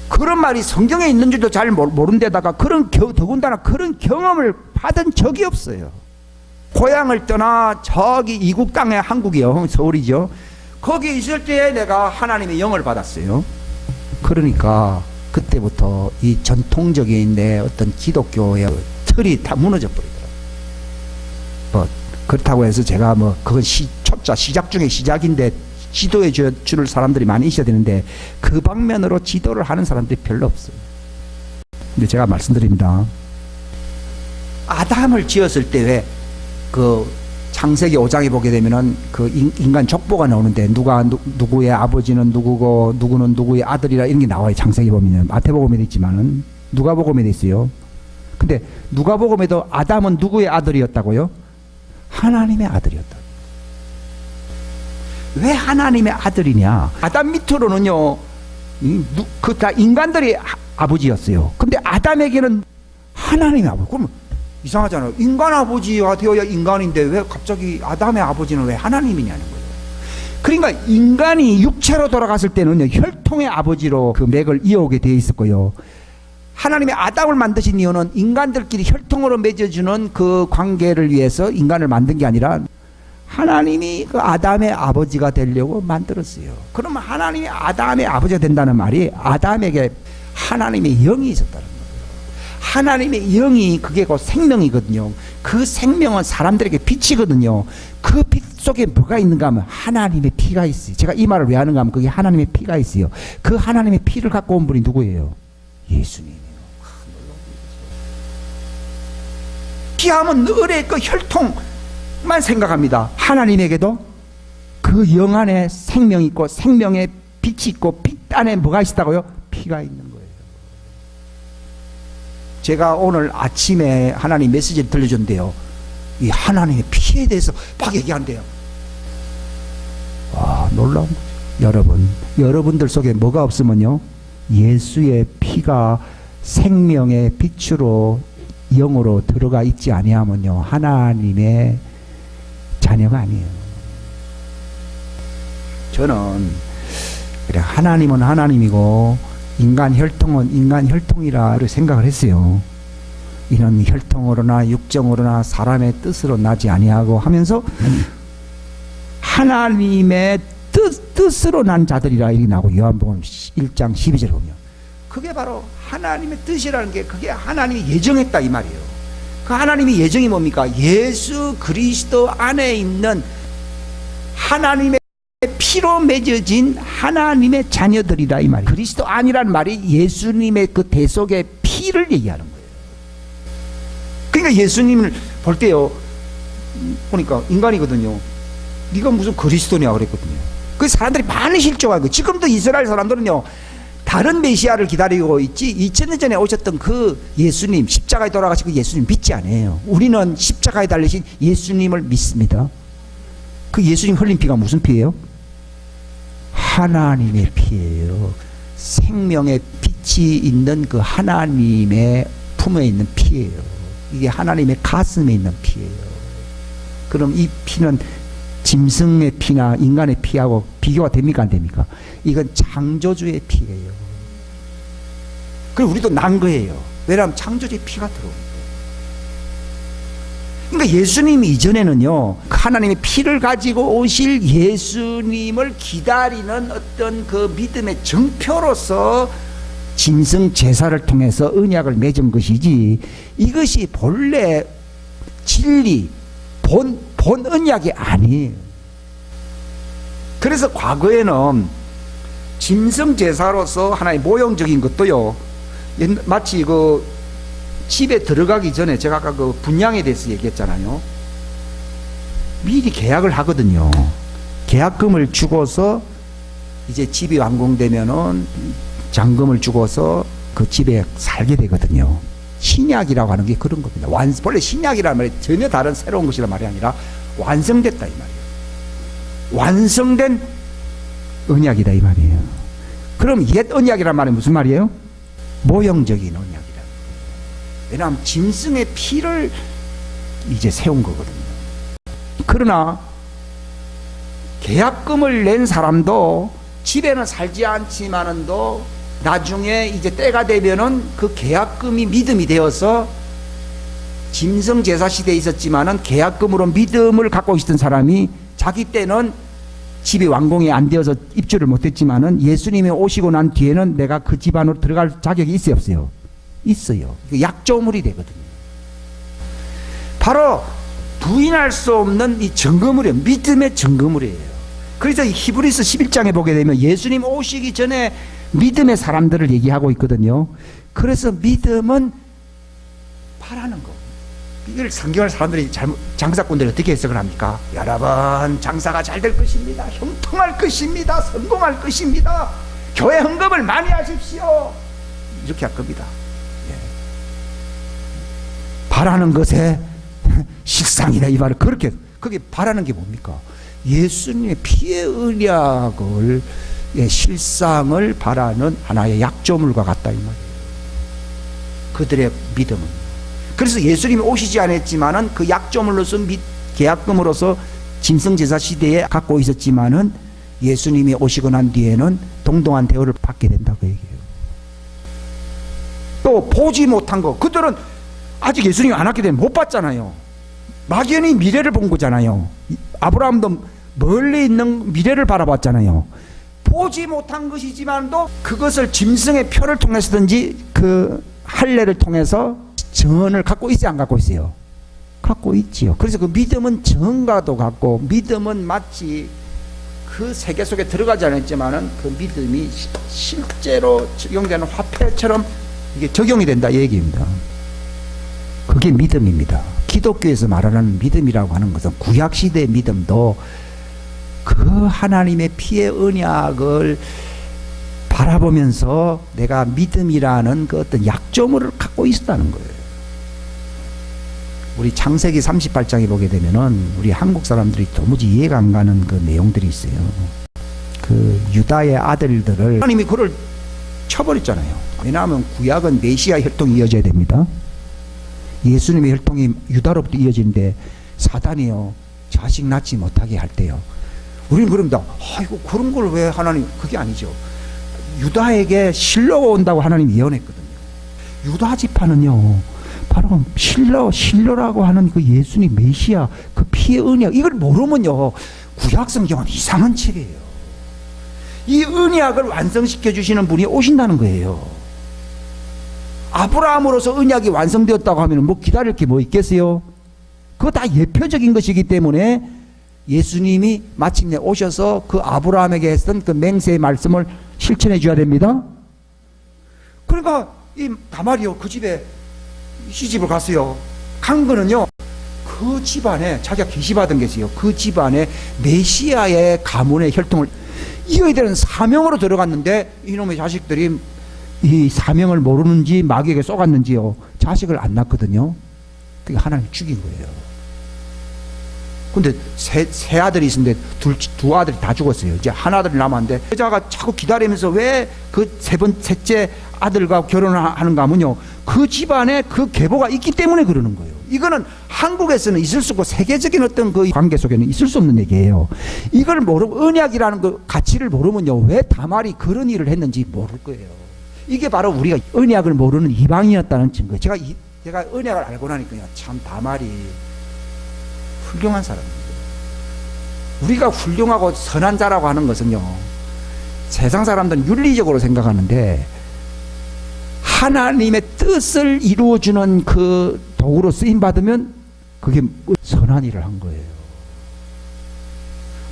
그런 말이 성경에 있는지도 잘 모른 데다가 더군다나 그런 경험을 받은 적이 없어요. 고향을 떠나 저기 이국 땅에, 한국이요, 서울이죠. 거기 있을 때 내가 하나님의 영을 받았어요. 그러니까 그때부터 이 전통적인 내 어떤 기독교의 틀이 다 무너져 버리더라고요. 뭐 그렇다고 해서 제가 뭐 그건 초짜 시작 중에 시작인데 지도해 줄 사람들이 많이 있어야 되는데 그 방면으로 지도를 하는 사람들이 별로 없어요. 근데 제가 말씀드립니다. 아담을 지었을 때 왜 그 창세기 5장에 보게 되면은 그 인간 족보가 나오는데 누구의 아버지는 누구고 누구는 누구의 아들이라 이런 게 나와요. 창세기 보면은 마태복음에도 있지만은 누가복음에도 있어요. 근데 누가복음에도 아담은 누구의 아들이었다고요? 하나님의 아들이었다. 왜 하나님의 아들이냐? 아담 밑으로는요, 그 다 인간들이 아버지였어요. 근데 아담에게는 하나님의 아버지. 그러면 이상하잖아요. 인간 아버지가 되어야 인간인데 왜 갑자기 아담의 아버지는 왜 하나님이냐는 거예요. 그러니까 인간이 육체로 돌아갔을 때는요, 혈통의 아버지로 그 맥을 이어오게 되어 있었고요. 하나님이 아담을 만드신 이유는 인간들끼리 혈통으로 맺어주는 그 관계를 위해서 인간을 만든 게 아니라 하나님이 그 아담의 아버지가 되려고 만들었어요. 그러면 하나님이 아담의 아버지가 된다는 말이 아담에게 하나님의 영이 있었다는 거예요. 하나님의 영이 그게 곧 생명이거든요. 그 생명은 사람들에게 빛이거든요. 그 빛 속에 뭐가 있는가 하면 하나님의 피가 있어요. 제가 이 말을 왜 하는가 하면 그게 하나님의 피가 있어요. 그 하나님의 피를 갖고 온 분이 누구예요? 예수님이에요. 피하면 늘 그 혈통만 생각합니다. 하나님에게도 그 영 안에 생명이 있고 생명의 빛이 있고 빛 안에 뭐가 있다고요? 피가 있는 거예요. 제가 오늘 아침에 하나님 메시지를 들려줬는데요, 이 하나님의 피에 대해서 막 얘기한대요. 와, 놀라운 거죠. 여러분들 속에 뭐가 없으면요, 예수의 피가 생명의 빛으로 영으로 들어가 있지 아니하면요, 하나님의 자녀가 아니에요. 저는 그래, 하나님은 하나님이고 인간 혈통은 인간 혈통이라 생각을 했어요. 이는 혈통으로나 육정으로나 사람의 뜻으로 나지 아니하고 하면서 하나님의 뜻으로 난 자들이라 이렇게 나오고, 요한복음 1장 12절 보면 그게 바로 하나님의 뜻이라는 게 그게 하나님이 예정했다 이 말이에요. 그 하나님의 예정이 뭡니까? 예수 그리스도 안에 있는 하나님의 피로 맺어진 하나님의 자녀들이다 이 말이에요. 그리스도 안이란 말이 예수님의 그 대속의 피를 얘기하는 거예요. 그러니까 예수님을 볼 때요, 보니까 인간이거든요. 네가 무슨 그리스도냐 그랬거든요. 그 사람들이 많이 실족하고, 지금도 이스라엘 사람들은요, 다른 메시아를 기다리고 있지 2000년 전에 오셨던 그 예수님, 십자가에 돌아가신 그 예수님 믿지 않아요. 우리는 십자가에 달리신 예수님을 믿습니다. 그 예수님 흘린 피가 무슨 피예요? 하나님의 피예요. 생명의 빛이 있는 그 하나님의 품에 있는 피예요. 이게 하나님의 가슴에 있는 피예요. 그럼 이 피는 짐승의 피나 인간의 피하고 비교가 됩니까 안 됩니까? 이건 창조주의 피예요. 그리고 우리도 난 거예요. 왜냐하면 창조주의 피가 들어오니까. 그러니까 예수님 이전에는요, 하나님의 피를 가지고 오실 예수님을 기다리는 어떤 그 믿음의 정표로서 짐승 제사를 통해서 언약을 맺은 것이지, 이것이 본래 진리 본 언약이 아니에요. 그래서 과거에는 짐승 제사로서 하나의 모형적인 것도요, 마치 그 집에 들어가기 전에 제가 아까 그 분양에 대해서 얘기했잖아요. 미리 계약을 하거든요. 계약금을 주고서 이제 집이 완공되면은 잔금을 주고서 그 집에 살게 되거든요. 신약이라고 하는 게 그런 겁니다. 원래 신약이라는 말이 전혀 다른 새로운 것이란 말이 아니라 완성됐다 이 말이에요. 완성된 언약이다 이 말이에요. 그럼 옛 언약이란 말은 무슨 말이에요? 모형적인 언약이다. 왜냐하면 짐승의 피를 이제 세운 거거든요. 그러나 계약금을 낸 사람도 집에는 살지 않지만은도 나중에 이제 때가 되면은 그 계약금이 믿음이 되어서, 짐승 제사 시대에 있었지만은 계약금으로 믿음을 갖고 있었던 사람이 자기 때는 집이 완공이 안 되어서 입주를 못했지만은 예수님이 오시고 난 뒤에는 내가 그 집 안으로 들어갈 자격이 있어요 없어요? 있어요. 약조물이 되거든요. 바로 부인할 수 없는 이 증거물이에요. 믿음의 증거물이에요. 그래서 히브리서 11장에 보게 되면 예수님 오시기 전에 믿음의 사람들을 얘기하고 있거든요. 그래서 믿음은 바라는 거. 이걸 성경을 사람들이 장사꾼들이 어떻게 해석을 합니까? 여러분, 장사가 잘 될 것입니다. 형통할 것입니다. 성공할 것입니다. 교회 헌금을 많이 하십시오. 이렇게 할 겁니다. 예. 바라는 것에 실상이다 이 말을 그렇게, 그게 바라는 게 뭡니까? 예수님의 피의 언약을, 실상을 바라는 하나의 약조물과 같다 이 말이에요. 그들의 믿음은. 그래서 예수님이 오시지 않았지만은 그 약조물로서 계약금으로서 짐승제사 시대에 갖고 있었지만은 예수님이 오시고 난 뒤에는 동등한 대우를 받게 된다고 얘기해요. 또 보지 못한 거, 그들은 아직 예수님이 안 왔기 때문에 못 봤잖아요. 막연히 미래를 본 거잖아요. 아브라함도 멀리 있는 미래를 바라봤잖아요. 보지 못한 것이지만도 그것을 짐승의 표를 통해서든지 그 할례를 통해서 정언을 갖고 있지 안 갖고 있어요? 갖고 있지요. 그래서 그 믿음은 정과도 같고, 믿음은 마치 그 세계 속에 들어가지 않았지만은 그 믿음이 실제로 적용되는 화폐처럼 이게 적용이 된다 이 얘기입니다. 그게 믿음입니다. 기독교에서 말하는 믿음이라고 하는 것은 구약시대의 믿음도 그 하나님의 피의 언약을 바라보면서 내가 믿음이라는 그 어떤 약조물을 갖고 있었다는 거예요. 우리 창세기 38장에 보게 되면은 우리 한국 사람들이 도무지 이해가 안 가는 그 내용들이 있어요. 그 유다의 아들들을 하나님이 그를 쳐버렸잖아요. 왜냐하면 구약은 메시아 혈통이 이어져야 됩니다. 예수님의 혈통이 유다로부터 이어지는데 사단이요 자식 낳지 못하게 할 때요. 우리는 그럽니다. 아이고 그런 걸 왜 하나님, 그게 아니죠. 유다에게 실로가 온다고 하나님이 예언했거든요. 유다 지파는요 바로 실로라고 하는 그 예수님 메시아 그 피의 언약, 이걸 모르면요 구약 성경은 이상한 책이에요. 이 언약을 완성시켜 주시는 분이 오신다는 거예요. 아브라함으로서 언약이 완성되었다고 하면 뭐 기다릴 게 뭐 있겠어요? 그거 다 예표적인 것이기 때문에 예수님이 마침내 오셔서 그 아브라함에게 했던 그 맹세의 말씀을 실천해 줘야 됩니다. 그러니까 이 다말이요 그 집에 시집을 갔어요. 간 거는요 그 집안에 자기가 계시받은 게 있어요. 그 집안에 메시아의 가문의 혈통을 이어야 되는 사명으로 들어갔는데 이놈의 자식들이 이 사명을 모르는지 마귀에게 쏘갔는지요 자식을 안 낳거든요. 그게 하나님 죽인 거예요. 근데 세 아들이 있었는데 두 아들이 다 죽었어요. 이제 한 아들이 남았는데 여자가 자꾸 기다리면서 왜 그 셋째 아들과 결혼을 하는가 하면요 그 집안에 그 계보가 있기 때문에 그러는 거예요. 이거는 한국에서는 있을 수 없고 세계적인 어떤 그 관계 속에는 있을 수 없는 얘기예요. 이걸 모르고 언약이라는 그 가치를 모르면요 왜 다말이 그런 일을 했는지 모를 거예요. 이게 바로 우리가 언약을 모르는 이방인이었다는 증거. 제가 언약을 알고 나니까요 참 다말이 훌륭한 사람입니다. 우리가 훌륭하고 선한 자라고 하는 것은요 세상 사람들은 윤리적으로 생각하는데 하나님의 뜻을 이루어주는 그 도구로 쓰임받으면 그게 선한 일을 한 거예요.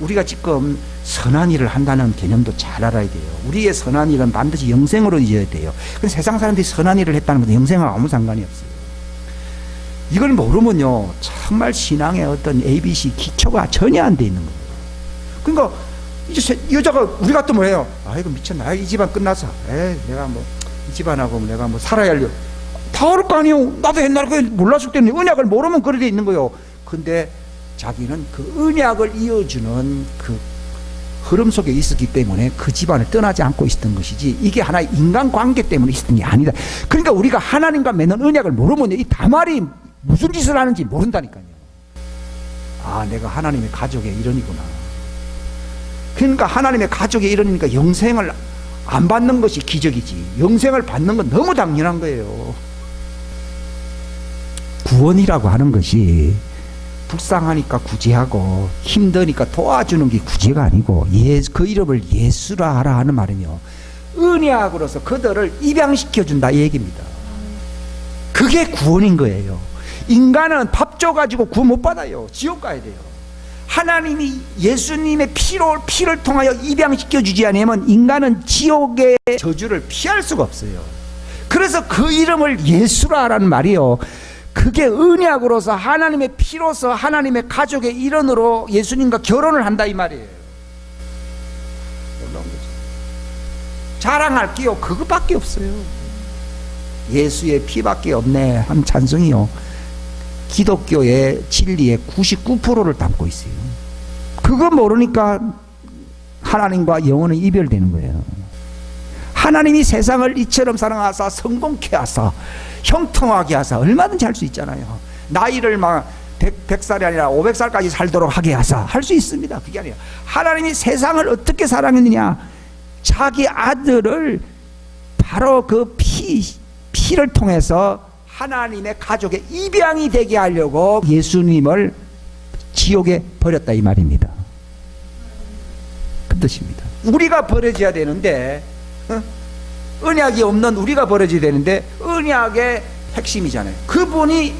우리가 지금 선한 일을 한다는 개념도 잘 알아야 돼요. 우리의 선한 일은 반드시 영생으로 이어야 돼요. 근데 세상 사람들이 선한 일을 했다는 것은 영생하고 아무 상관이 없어요. 이걸 모르면요 정말 신앙의 어떤 ABC 기초가 전혀 안 돼 있는 거예요. 그러니까 이제 여자가 우리 같으면 뭐예요? 아이고 미쳤나, 이 집안 끝났어. 내가 뭐 이 집안하고 내가 뭐 살아야 할려. 다 그럴 거 아니에요. 나도 옛날에 그 몰랐을 때는 언약을 모르면 그래 돼 있는 거예요. 근데 자기는 그 언약을 이어주는 그 흐름 속에 있었기 때문에 그 집안을 떠나지 않고 있었던 것이지 이게 하나의 인간관계 때문에 있었던 게 아니다. 그러니까 우리가 하나님과 맺는 언약을 모르면 이 다말이 무슨 짓을 하는지 모른다니까요. 아 내가 하나님의 가족의 일원이구나. 그러니까 하나님의 가족의 일원이니까 영생을 안 받는 것이 기적이지 영생을 받는 건 너무 당연한 거예요. 구원이라고 하는 것이 불쌍하니까 구제하고 힘드니까 도와주는 게 구제가 아니고 그 이름을 예수라 하라 하는 말은요 언약으로서 그들을 입양시켜준다 이 얘기입니다. 그게 구원인 거예요. 인간은 밥 줘가지고 구원 못 받아요. 지옥 가야 돼요. 하나님이 예수님의 피를 통하여 입양시켜주지 않으면 인간은 지옥의 저주를 피할 수가 없어요. 그래서 그 이름을 예수라 하라는 말이요 그 그게 언약으로서 하나님의 피로서 하나님의 가족의 일원으로 예수님과 결혼을 한다 이 말이에요. 놀라운 거죠. 자랑할 게요 그것밖에 없어요. 예수의 피밖에 없네 하는 찬송이요 기독교의 진리의 99%를 담고 있어요. 그거 모르니까 하나님과 영혼은 이별되는 거예요. 하나님이 세상을 이처럼 사랑하사 성공케 하사 형통하게 하사 얼마든지 할 수 있잖아요. 나이를 막 100살이 아니라 500살까지 살도록 하게 하사 할 수 있습니다. 그게 아니라 하나님이 세상을 어떻게 사랑했느냐, 자기 아들을 바로 그 피를 통해서 하나님의 가족의 입양이 되게 하려고 예수님을 지옥에 버렸다 이 말입니다. 그 뜻입니다. 우리가 버려져야 되는데 언약이 없는 우리가 버려져야 되는데 언약의 핵심이잖아요. 그분이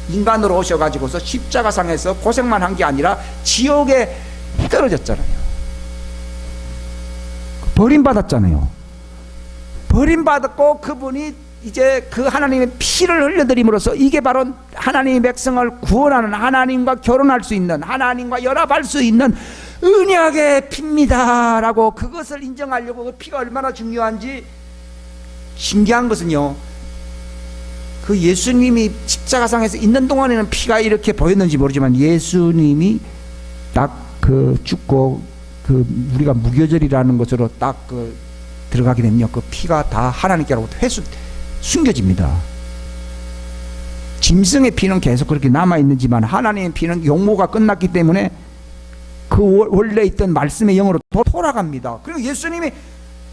인간으로 오셔가지고서 십자가상에서 고생만 한 게 아니라 지옥에 떨어졌잖아요. 버림받았잖아요. 버림받았고 그분이 이제 그 하나님의 피를 흘려드림으로써 이게 바로 하나님의 백성을 구원하는, 하나님과 결혼할 수 있는, 하나님과 연합할 수 있는 언약의 피입니다 라고 그것을 인정하려고 그 피가 얼마나 중요한지. 신기한 것은요, 그 예수님이 십자가상에서 있는 동안에는 피가 이렇게 보였는지 모르지만 예수님이 딱 그 죽고 그 우리가 무교절이라는 것으로 딱 그 들어가게 되면요 그 피가 다 하나님께로부터 숨겨집니다. 짐승의 피는 계속 그렇게 남아있는지만 하나님의 피는 용모가 끝났기 때문에 그 원래 있던 말씀의 영으로 돌아갑니다. 그리고 예수님이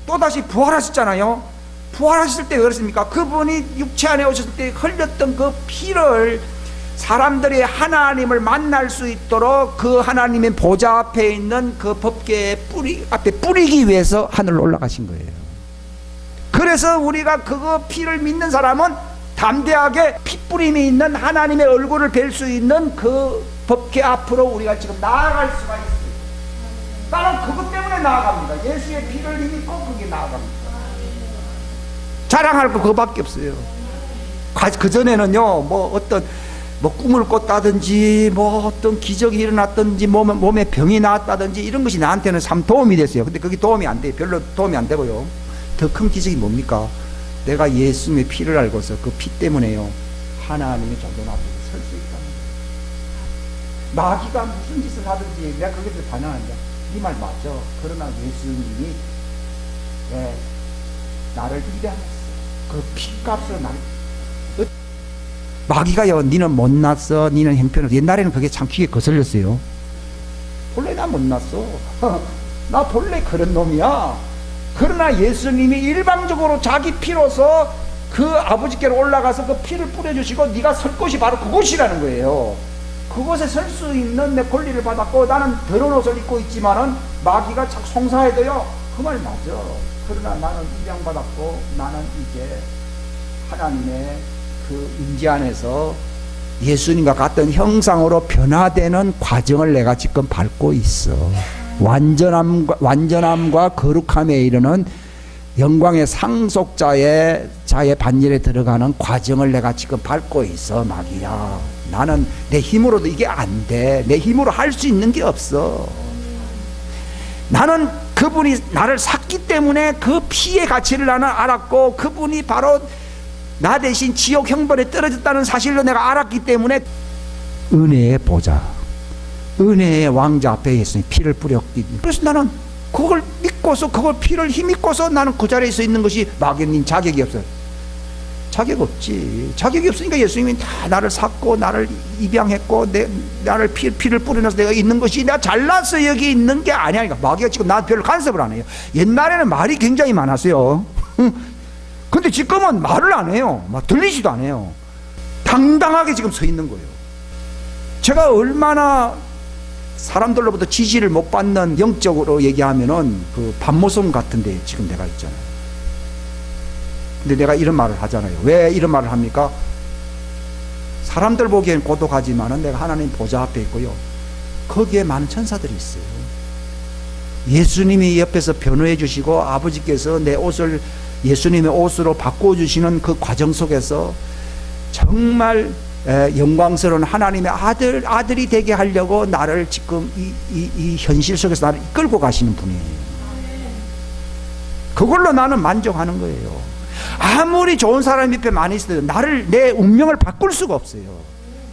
또다시 부활하셨잖아요. 부활하셨을 때 왜 그랬습니까? 그분이 육체 안에 오셨을 때 흘렸던 그 피를 사람들이 하나님을 만날 수 있도록 그 하나님의 보좌 앞에 있는 그 법궤의 앞에 뿌리기 위해서 하늘로 올라가신 거예요. 그래서 우리가 그거 피를 믿는 사람은 담대하게 핏뿌림이 있는 하나님의 얼굴을 뵐 수 있는 그 법궤 앞으로 우리가 지금 나아갈 수가 있어요. 나는 그것 때문에 나아갑니다. 예수의 피를 믿고 그게 나아갑니다. 자랑할 거 그거밖에 없어요. 그전에는요 뭐 어떤 꿈을 꿨다든지 뭐 어떤 기적이 일어났든지 몸에 병이 나왔다든지 이런 것이 나한테는 참 도움이 됐어요. 근데 그게 도움이 안 돼요. 별로 도움이 안 되고요. 더 큰 기적이 뭡니까? 내가 예수님의 피를 알고서 그 피 때문에요 하나님의 존존 앞에 설 수 있다는 거예요. 마귀가 무슨 짓을 하든지 내가 거기에 대해서 반항한다. 이 말 맞죠. 그러나 예수님이 나를 입양했어. 그 피값으로 나를. 마귀가요 니는 못났어, 니는 형편없어. 옛날에는 그게 참 귀에 거슬렸어요. 본래 나 못났어. 나 본래 그런 놈이야. 그러나 예수님이 일방적으로 자기 피로서 그 아버지께로 올라가서 그 피를 뿌려주시고 네가 설 곳이 바로 그곳이라는 거예요. 그곳에 설 수 있는 내 권리를 받았고 나는 더러운 옷을 입고 있지만은 마귀가 자꾸 송사해도요 그 말 맞아. 그러나 나는 입양받았고 나는 이제 하나님의 그 임재 안에서 예수님과 같은 형상으로 변화되는 과정을 내가 지금 밟고 있어. 완전함과 거룩함에 이르는 영광의 상속자의 자의 반열에 들어가는 과정을 내가 지금 밟고 있어. 마귀야, 나는 내 힘으로도 이게 안 돼. 내 힘으로 할 수 있는 게 없어. 나는 그분이 나를 샀기 때문에 그 피의 가치를 나는 알았고 그분이 바로 나 대신 지옥 형벌에 떨어졌다는 사실로 내가 알았기 때문에 은혜의 보좌, 은혜의 왕자 앞에 예수님이 피를 뿌렸기 때문에 그래서 나는 그걸 믿고서 그걸 피를 힘입고서 나는 그 자리에 서 있는 것이 마귀님 자격이 없어요. 자격 없지. 자격이 없으니까 예수님이 다 나를 샀고 나를 입양했고 나를 피를 뿌려놔서 내가 있는 것이 내가 잘나서 여기 있는 게 아니야. 그러니까 마귀가 지금 나 별로 간섭을 안 해요. 옛날에는 말이 굉장히 많았어요. 근데 지금은 말을 안 해요. 막 들리지도 않아요. 당당하게 지금 서 있는 거예요. 제가 얼마나 사람들로부터 지지를 못 받는 영적으로 얘기하면은 그 반모섬 같은데 지금 내가 있잖아요. 근데 내가 이런 말을 하잖아요. 왜 이런 말을 합니까? 사람들 보기엔 고독하지만은 내가 하나님 보좌 앞에 있고요. 거기에 많은 천사들이 있어요. 예수님이 옆에서 변호해 주시고 아버지께서 내 옷을 예수님의 옷으로 바꿔주시는 그 과정 속에서 정말 영광스러운 하나님의 아들이 되게 하려고 나를 지금 이 현실 속에서 나를 이끌고 가시는 분이에요. 그걸로 나는 만족하는 거예요. 아무리 좋은 사람이 옆에 많이 있어도 내 운명을 바꿀 수가 없어요.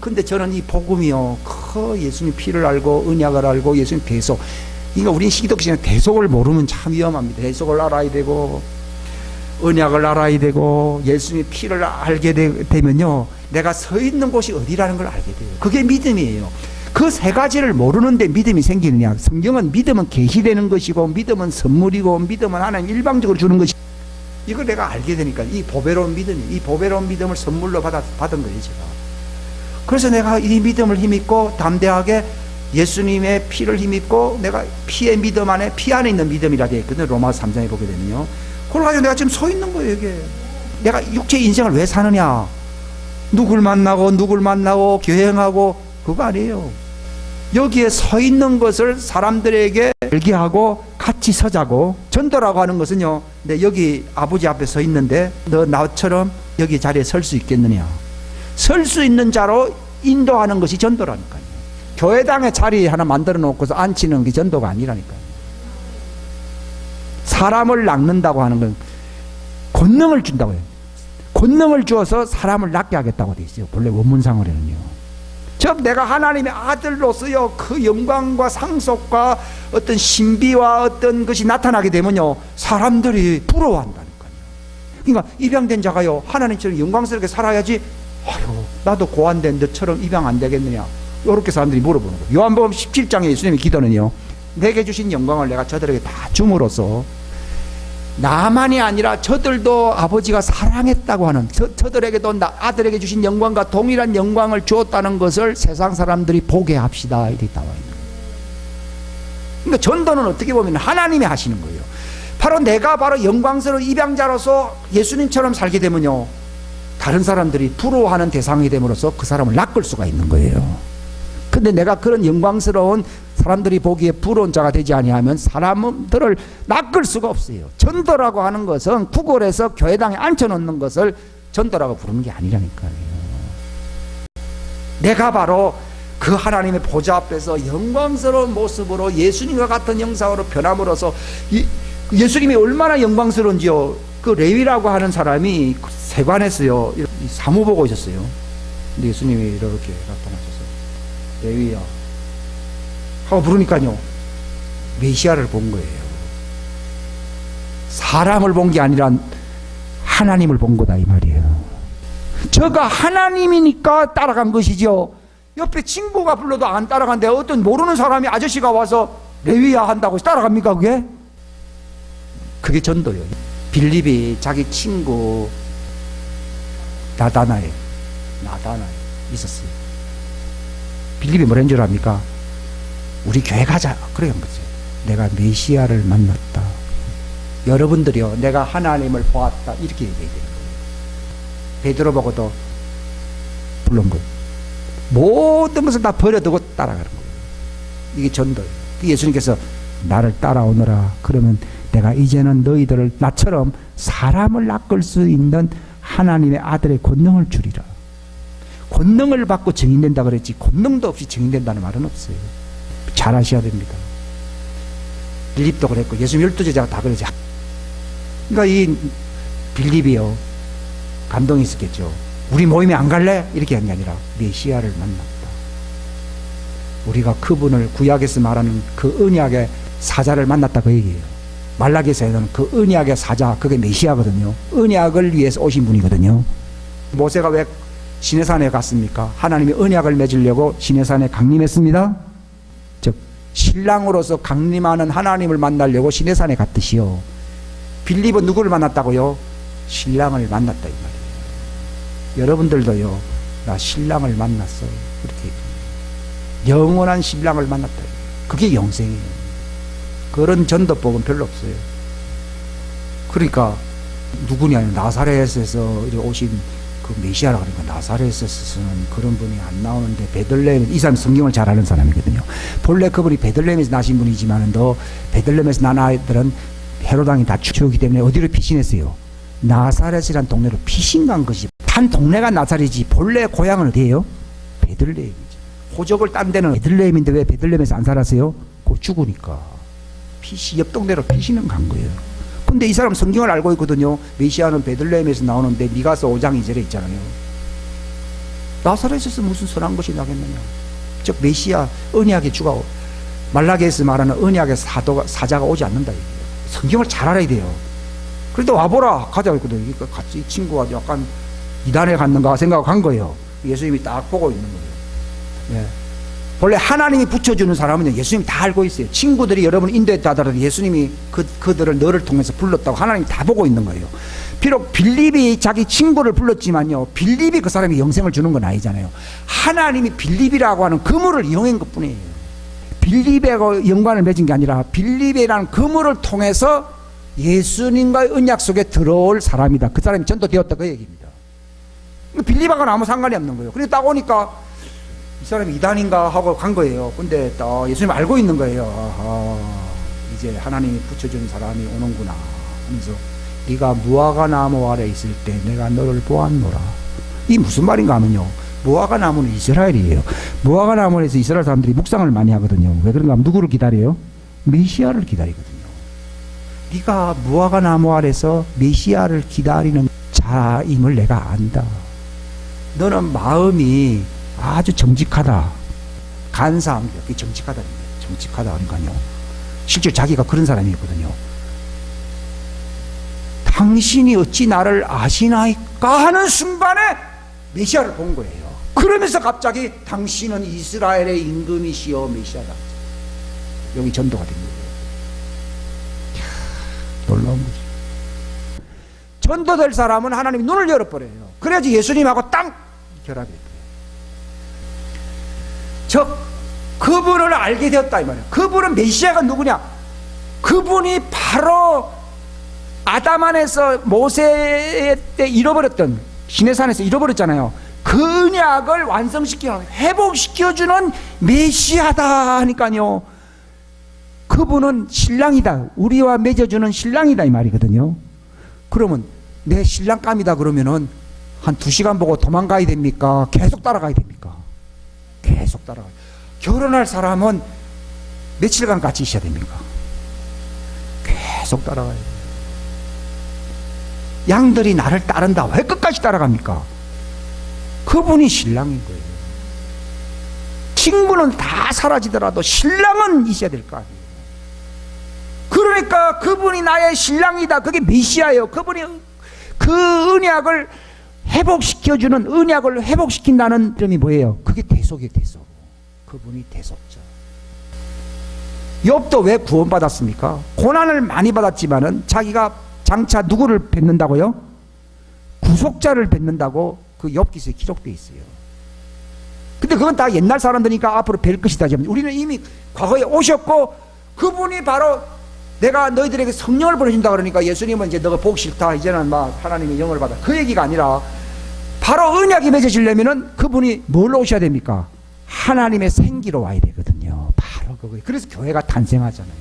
근데 저는 이 복음이요, 예수님 피를 알고 언약을 알고 예수님 대속, 그러니까 우리 시기독신은 대속을 모르면 참 위험합니다. 대속을 알아야 되고 언약을 알아야 되고 예수님의 피를 알게 되면요, 내가 서 있는 곳이 어디라는 걸 알게 돼요. 그게 믿음이에요. 그 세 가지를 모르는데 믿음이 생기느냐? 성경은 믿음은 계시되는 것이고, 믿음은 선물이고, 믿음은 하나님 일방적으로 주는 것이, 이걸 내가 알게 되니까 이 보배로운 믿음을 선물로 받은 거예요, 제가. 그래서 내가 이 믿음을 힘입고 담대하게 예수님의 피를 힘입고, 내가 피의 믿음 안에, 피 안에 있는 믿음이라 되어 있거든요. 로마서 3장에 보게 되면요. 그걸 가지고 내가 지금 서 있는 거예요, 이게. 내가 육체의 인생을 왜 사느냐? 누굴 만나고 교행하고, 그거 아니에요. 여기에 서 있는 것을 사람들에게 알게 하고 같이 서자고. 전도라고 하는 것은요, 내 여기 아버지 앞에 서 있는데 너 나처럼 여기 자리에 설 수 있겠느냐? 설 수 있는 자로 인도하는 것이 전도라니까요. 교회당에 자리 하나 만들어 놓고서 앉히는 게 전도가 아니라니까요. 사람을 낚는다고 하는 건 권능을 준다고 해요. 권능을 주어서 사람을 낚게 하겠다고 되어 있어요. 본래 원문상으로는요. 즉 내가 하나님의 아들로서요, 그 영광과 상속과 어떤 신비와 어떤 것이 나타나게 되면요, 사람들이 부러워한다니까요. 그러니까 입양된 자가요, 하나님처럼 영광스럽게 살아야지, 아유 나도 고안된 너처럼 입양 안 되겠느냐, 이렇게 사람들이 물어보는 거예요. 요한복음 17장에 예수님의 기도는요, 내게 주신 영광을 내가 저들에게 다 줌으로써 나만이 아니라 저들도 아버지가 사랑했다고 하는, 저들에게도 아들에게 주신 영광과 동일한 영광을 주었다는 것을 세상 사람들이 보게 합시다, 이렇게 나와 있는 거예요. 그러니까 전도는 어떻게 보면 하나님이 하시는 거예요. 바로 내가 바로 영광스러운 입양자로서 예수님처럼 살게 되면요, 다른 사람들이 부러워하는 대상이 됨으로써 그 사람을 낚을 수가 있는 거예요. 근데 내가 그런 영광스러운, 사람들이 보기에 부러운 자가 되지 아니하면 사람들을 낚을 수가 없어요. 전도라고 하는 것은 구걸해서 교회당에 앉혀놓는 것을 전도라고 부르는 게 아니라니까요. 내가 바로 그 하나님의 보좌 앞에서 영광스러운 모습으로 예수님과 같은 형상으로 변함으로써 예수님이 얼마나 영광스러운지요. 그 레위라고 하는 사람이 세관에서요, 사무 보고 있었어요. 근데 예수님이 이렇게 나타나셔서 레위야 하고 부르니까요, 메시아를 본 거예요. 사람을 본 게 아니라 하나님을 본 거다, 이 말이에요. 저가 하나님이니까 따라간 것이죠. 옆에 친구가 불러도 안 따라간데 어떤 모르는 사람이, 아저씨가 와서 레위야 한다고 따라갑니까? 그게 전도예요. 빌립이 자기 친구 나다나엘 있었어요. 빌립이 뭐라는 줄 압니까? 우리 교회 가자, 그래 한 거죠. 내가 메시아를 만났다. 여러분들이요, 내가 하나님을 보았다, 이렇게 얘기해야 되는 거예요. 베드로 보고도 부른 거예요. 모든 것을 다 버려두고 따라가는 거예요. 이게 전도예요. 예수님께서 나를 따라오너라, 그러면 내가 이제는 너희들을 나처럼 사람을 낚을 수 있는 하나님의 아들의 권능을 주리라. 권능을 받고 증인된다 그랬지, 권능도 없이 증인된다는 말은 없어요. 잘 아셔야 됩니다. 빌립도 그랬고 예수님 12제자가 다 그러지. 그러니까 이 빌립이요, 감동이 있었겠죠. 우리 모임에 안 갈래? 이렇게 한 게 아니라 메시아를 만났다. 우리가 그분을 구약에서 말하는 그 언약의 사자를 만났다, 그 얘기예요. 말라기에서는 그 언약의 사자, 그게 메시아거든요. 언약을 위해서 오신 분이거든요. 모세가 왜 시내산에 갔습니까? 하나님이 언약을 맺으려고 시내산에 강림했습니다. 즉 신랑으로서 강림하는 하나님을 만나려고 시내산에 갔듯이요, 빌립은 누구를 만났다고요? 신랑을 만났다, 이 말이에요. 여러분들도요, 나 신랑을 만났어, 그렇게 영원한 신랑을 만났다. 그게 영생이에요. 그런 전도법은 별로 없어요. 그러니까 누구냐, 나사렛에서 오신 그 메시아라 그러니까 나사렛에서는 그런 분이 안 나오는데, 베들레헴, 이 사람 성경을 잘 아는 사람이거든요. 본래 그분이 베들레헴에서 나신 분이지만은 더 베들레헴에서 난 아이들은 헤롯 왕이 다 죽였기 때문에 어디로 피신했어요? 나사렛이란 동네로 피신 간 것이 산 동네가 나사렛이지 본래 고향은 어디예요? 베들레헴이죠. 호적을 딴 데는 베들레헴인데 왜 베들레헴에서 안 살았어요? 그 죽으니까 핏이 옆 동네로 피시는 간 거예요. 근데 이 사람 성경을 알고 있거든요. 메시아는 베들레헴에서 나오는데 미가서 5장 2절에 있잖아요. 나사렛에서 무슨 선한 것이 나겠느냐. 즉 메시아 언약의 주가 말라기에서 말하는 언약의 사자가 오지 않는다 얘기예요. 성경을 잘 알아야 돼요. 그런데 와보라 가자고 했거든요. 그러니까 같이 이 친구가 약간 이단에 갔는가 생각하고 간 거예요. 예수님이 딱 보고 있는 거예요. 예. 원래 하나님이 붙여주는 사람은 예수님이 다 알고 있어요. 친구들이 여러분 인도했다 하더라도 예수님이 그들을 너를 통해서 불렀다고 하나님이 다 보고 있는 거예요. 비록 빌립이 자기 친구를 불렀지만요, 빌립이 그 사람이 영생을 주는 건 아니잖아요. 하나님이 빌립이라고 하는 그물을 이용한 것 뿐이에요. 빌립의 연관을 맺은 게 아니라 빌립이라는 그물을 통해서 예수님과의 언약 속에 들어올 사람이다. 그 사람이 전도되었다 그 얘기입니다. 빌립하고는 아무 상관이 없는 거예요. 그래서 딱 오니까 이 사람이 이단인가 하고 간 거예요. 근데 또 예수님 알고 있는 거예요. 이제 하나님이 붙여주는 사람이 오는구나 하면서 네가 무화과 나무 아래 있을 때 내가 너를 보았노라. 이 무슨 말인가 하면요, 무화과 나무는 이스라엘이에요. 무화과 나무에서 이스라엘 사람들이 묵상을 많이 하거든요. 왜 그런가 하면 누구를 기다려요? 메시아를 기다리거든요. 네가 무화과 나무 아래서 메시아를 기다리는 자임을 내가 안다. 너는 마음이 아주 정직하다. 간사한 게 그게 정직하다. 정직하다 그러니까요. 실제 자기가 그런 사람이었거든요. 당신이 어찌 나를 아시나이까 하는 순간에 메시아를 본 거예요. 그러면서 갑자기 당신은 이스라엘의 임금이시여 메시아다. 여기 전도가 된 거예요. 이야, 놀라운 거죠. 전도될 사람은 하나님이 눈을 열어버려요. 그래야지 예수님하고 딱 결합이 돼요. 즉 그분을 알게 되었다 이 말이에요. 그분은 메시아가 누구냐? 그분이 바로 아담 안에서 모세 때 잃어버렸던 시내산에서 잃어버렸잖아요. 그 언약을 완성시키는, 회복시켜주는 메시아다 하니까요. 그분은 신랑이다. 우리와 맺어주는 신랑이다 이 말이거든요. 그러면 내 신랑감이다 그러면은 한 2시간 보고 도망가야 됩니까? 계속 따라가야 됩니까? 계속 따라가요. 결혼할 사람은 며칠간 같이 있어야 됩니까? 계속 따라가요. 양들이 나를 따른다. 왜 끝까지 따라갑니까? 그분이 신랑인 거예요. 친구는 다 사라지더라도 신랑은 있어야 될 거 아니에요. 그러니까 그분이 나의 신랑이다. 그게 메시아예요. 그분이 그 언약을 회복시켜주는, 언약을 회복시킨다는 점이 뭐예요? 그게 대속이에요. 대속. 그분이 대속자. 욥도 왜 구원받았습니까? 고난을 많이 받았지만은 자기가 장차 누구를 뵙는다고요? 구속자를 뵙는다고 그 욥기서에 기록되어 있어요. 근데 그건 다 옛날 사람들이니까 앞으로 뵐 것이다. 우리는 이미 과거에 오셨고 그분이 바로 내가 너희들에게 성령을 보내준다 그러니까 예수님은 이제 너가 보기 싫다. 이제는 막 하나님의 영을 받아. 그 얘기가 아니라 바로 언약이 맺어지려면은 그분이 뭘로 오셔야 됩니까? 하나님의 생기로 와야 되거든요. 바로 그거예요. 그래서 교회가 탄생하잖아요.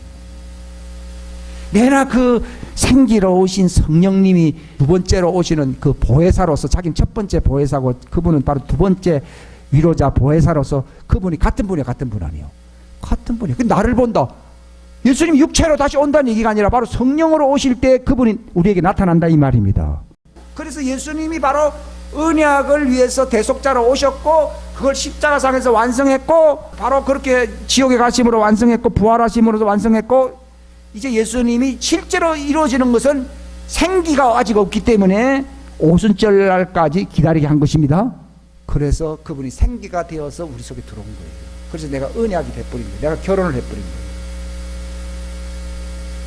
내나 그 생기로 오신 성령님이 두 번째로 오시는 그 보혜사로서, 자기는 첫 번째 보혜사고 그분은 바로 두 번째 위로자 보혜사로서 그분이 같은 분이에요. 같은 분 아니에요. 같은 분이에요. 근데 나를 본다. 예수님이 육체로 다시 온다는 얘기가 아니라 바로 성령으로 오실 때 그분이 우리에게 나타난다 이 말입니다. 그래서 예수님이 바로 언약을 위해서 대속자로 오셨고 그걸 십자가상에서 완성했고 바로 그렇게 지옥에 가심으로 완성했고 부활하심으로 완성했고 이제 예수님이 실제로 이루어지는 것은 생기가 아직 없기 때문에 오순절날까지 기다리게 한 것입니다. 그래서 그분이 생기가 되어서 우리 속에 들어온 거예요. 그래서 내가 언약이 돼버린 거예요. 내가 결혼을 해버린 거예요.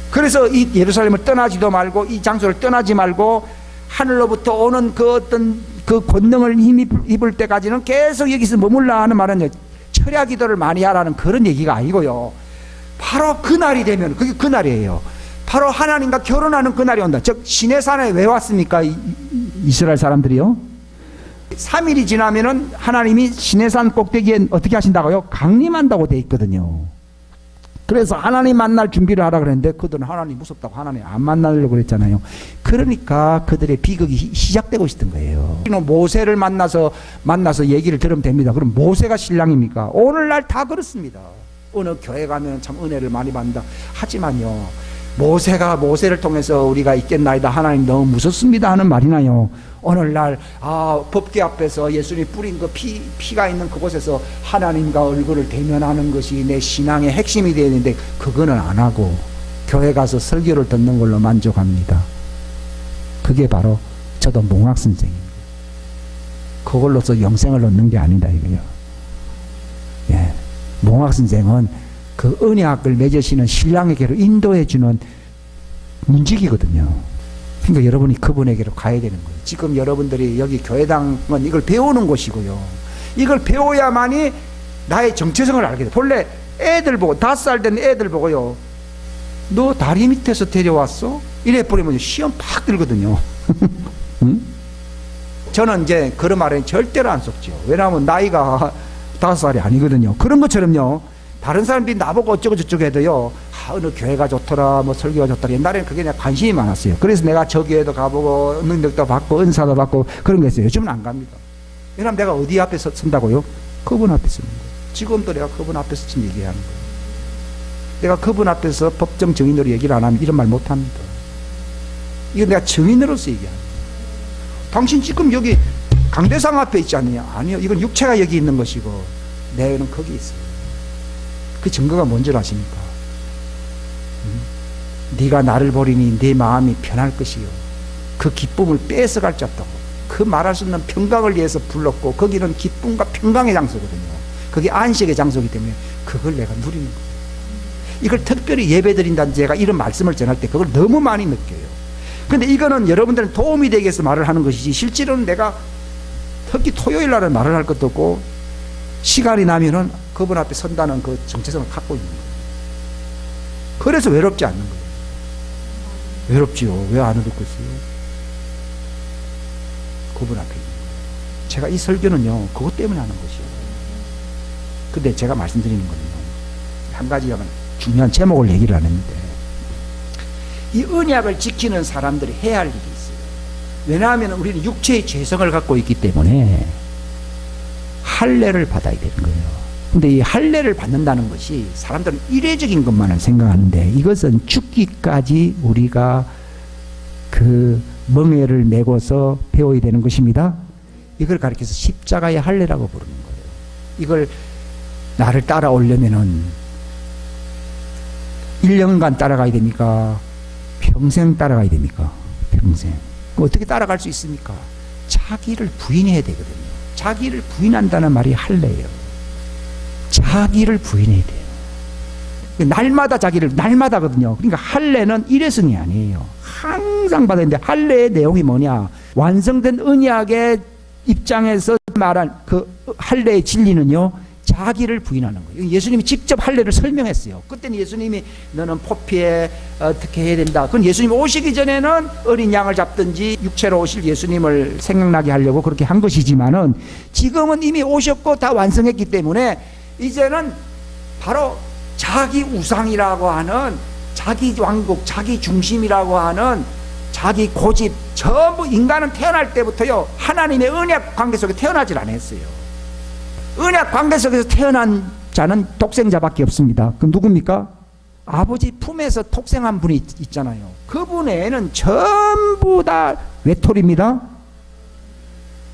그래서 이 예루살렘을 떠나지도 말고 이 장소를 떠나지 말고 하늘로부터 오는 그 어떤 그 권능을 힘입을 때까지는 계속 여기서 머물라 하는 말은 철야 기도를 많이 하라는 그런 얘기가 아니고요. 바로 그날이 되면 그게 그날이에요. 바로 하나님과 결혼하는 그날이 온다. 즉 시내산에 왜 왔습니까? 이스라엘 사람들이요. 3일이 지나면은 하나님이 시내산 꼭대기에 어떻게 하신다고요? 강림한다고 돼 있거든요. 그래서 하나님 만날 준비를 하라 그랬는데 그들은 하나님 무섭다고 하나님 안 만나려고 그랬잖아요. 그러니까 그들의 비극이 시작되고 있었던 거예요. 모세를 만나서 얘기를 들으면 됩니다. 그럼 모세가 신랑입니까? 오늘날 다 그렇습니다. 어느 교회 가면 참 은혜를 많이 받는다. 하지만요, 모세를 통해서 우리가 있겠나이다. 하나님 너무 무섭습니다 하는 말이나요. 오늘날 법궤 앞에서 예수님이 뿌린 그 피가 있는 그곳에서 하나님과 얼굴을 대면하는 것이 내 신앙의 핵심이 되어 있는데 그거는 안 하고 교회 가서 설교를 듣는 걸로 만족합니다. 그게 바로 저도 몽학선생입니다. 그걸로서 영생을 얻는 게 아니다 이거요. 예, 몽학선생은 그 언약을 맺으시는 신랑에게로 인도해주는 문직이거든요. 그러니까 여러분이 그분에게로 가야 되는 거예요. 지금 여러분들이 여기 교회당은 이걸 배우는 곳이고요. 이걸 배워야만이 나의 정체성을 알게 돼. 본래 애들 보고 5살 된 애들 보고요, 너 다리 밑에서 데려왔어? 이래 버리면 시험 팍 들거든요. 응? 저는 이제 그런 말에는 절대로 안 속죠. 왜냐하면 나이가 5살이 아니거든요. 그런 것처럼요, 다른 사람들이 나보고 어쩌고 저쩌고 해도요, 어느 교회가 좋더라, 뭐 설교가 좋더라. 옛날에는 그게 내가 관심이 많았어요. 그래서 내가 저 교회도 가보고 능력도 받고 은사도 받고 그런 게 있어요. 요즘은 안 갑니다. 왜냐하면 내가 어디 앞에 선다고요? 그분 앞에 서는 거예요. 지금도 내가 그분 앞에서 지금 얘기하는 거예요. 내가 그분 앞에서 법정 증인으로 얘기를 안 하면 이런 말 못 합니다. 이거 내가 증인으로서 얘기하는 거예요. 당신 지금 여기 강대상 앞에 있지 않느냐? 아니요. 이건 육체가 여기 있는 것이고 내는 거기 있어요. 그 증거가 뭔지 아십니까? 네가 나를 버리니 네 마음이 편할 것이요 그 기쁨을 뺏어갈 자 없다고. 그 말할 수 없는 평강을 위해서 불렀고 거기는 기쁨과 평강의 장소거든요. 그게 안식의 장소이기 때문에 그걸 내가 누리는 거예요. 이걸 특별히 예배드린다는 제가 이런 말씀을 전할 때 그걸 너무 많이 느껴요. 근데 이거는 여러분들은 도움이 되기 위해서 말을 하는 것이지 실제로는 내가 특히 토요일 날은 말을 할 것도 없고 시간이 나면은 그분 앞에 선다는 그 정체성을 갖고 있는 거예요. 그래서 외롭지 않는 거예요. 외롭지요. 왜 안 외롭겠어요? 그분 앞에 있는 거예요. 제가 이 설교는요, 그것 때문에 하는 것이에요. 근데 제가 말씀드리는 거는요, 한 가지 중요한 제목을 얘기를 안 했는데, 이 언약을 지키는 사람들이 해야 할 일이 있어요. 왜냐하면 우리는 육체의 죄성을 갖고 있기 때문에 할례를 받아야 되는 거예요. 근데 이 할례를 받는다는 것이 사람들은 이례적인 것만을 생각하는데 이것은 죽기까지 우리가 그 멍에를 메고서 배워야 되는 것입니다. 이걸 가리켜서 십자가의 할례라고 부르는 거예요. 이걸 나를 따라오려면은 1년간 따라가야 됩니까? 평생 따라가야 됩니까? 평생. 어떻게 따라갈 수 있습니까? 자기를 부인해야 되거든요. 자기를 부인한다는 말이 할례예요. 자기를 부인해야 돼요. 날마다거든요. 그러니까 할례는 일회성이 아니에요. 항상 받아야 되는데 할례의 내용이 뭐냐? 완성된 언약의 입장에서 말한 그 할례의 진리는요, 자기를 부인하는 거예요. 예수님이 직접 할례를 설명했어요. 그때는 예수님이 너는 포피에 어떻게 해야 된다. 그건 예수님 오시기 전에는 어린 양을 잡든지 육체로 오실 예수님을 생각나게 하려고 그렇게 한 것이지만은 지금은 이미 오셨고 다 완성했기 때문에 이제는 바로 자기 우상이라고 하는 자기 왕국, 자기 중심이라고 하는 자기 고집, 전부 인간은 태어날 때부터요, 하나님의 언약 관계 속에 태어나질 않았어요. 언약 관계 속에서 태어난 자는 독생자밖에 없습니다. 그럼 누굽니까? 아버지 품에서 독생한 분이 있잖아요. 그분 외에는 전부 다 외톨입니다.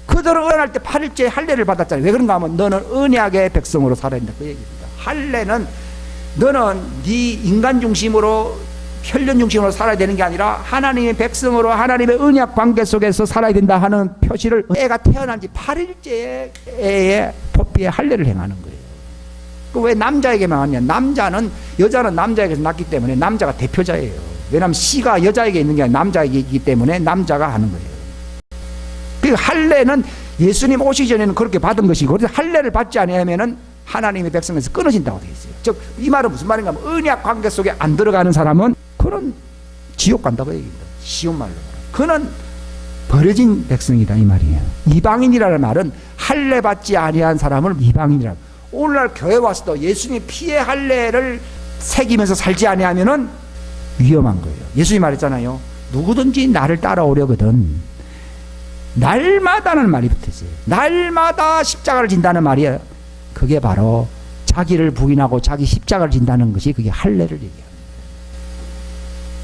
그들은 언약할 때 8일째 할례를 받았잖아요. 왜 그런가 하면 너는 언약의 백성으로 살아야 된다, 그 얘기입니다. 할례는 너는 네 인간 중심으로 혈련 중심으로 살아야 되는 게 아니라 하나님의 백성으로 하나님의 언약 관계 속에서 살아야 된다 하는 표시를 애가 태어난 지 8일째에 애의 포피에 할례를 행하는 거예요. 왜 남자에게만 하냐? 여자는 남자에게서 낳기 때문에 남자가 대표자예요. 왜냐하면 씨가 여자에게 있는 게 아니라 남자에게 있기 때문에 남자가 하는 거예요. 그 할례는 예수님 오시기 전에는 그렇게 받은 것이고, 그래서 할례를 받지 아니하면은 하나님의 백성에서 끊어진다고 되어 있어요. 즉 이 말은 무슨 말인가 하면 언약 관계 속에 안 들어가는 사람은 그는 지옥 간다고 얘기합니다. 쉬운 말로. 그는 버려진 백성이다 이 말이에요. 이방인이라는 말은 할례 받지 아니한 사람을 이방인이라고. 오늘날 교회 와서도 예수님 피의 할례를 새기면서 살지 아니하면은 위험한 거예요. 예수님이 말했잖아요. 누구든지 나를 따라오려거든 날마다는 말이 붙었어요. 날마다 십자가를 진다는 말이에요. 그게 바로 자기를 부인하고 자기 십자가를 진다는 것이 그게 할례를 얘기합니다.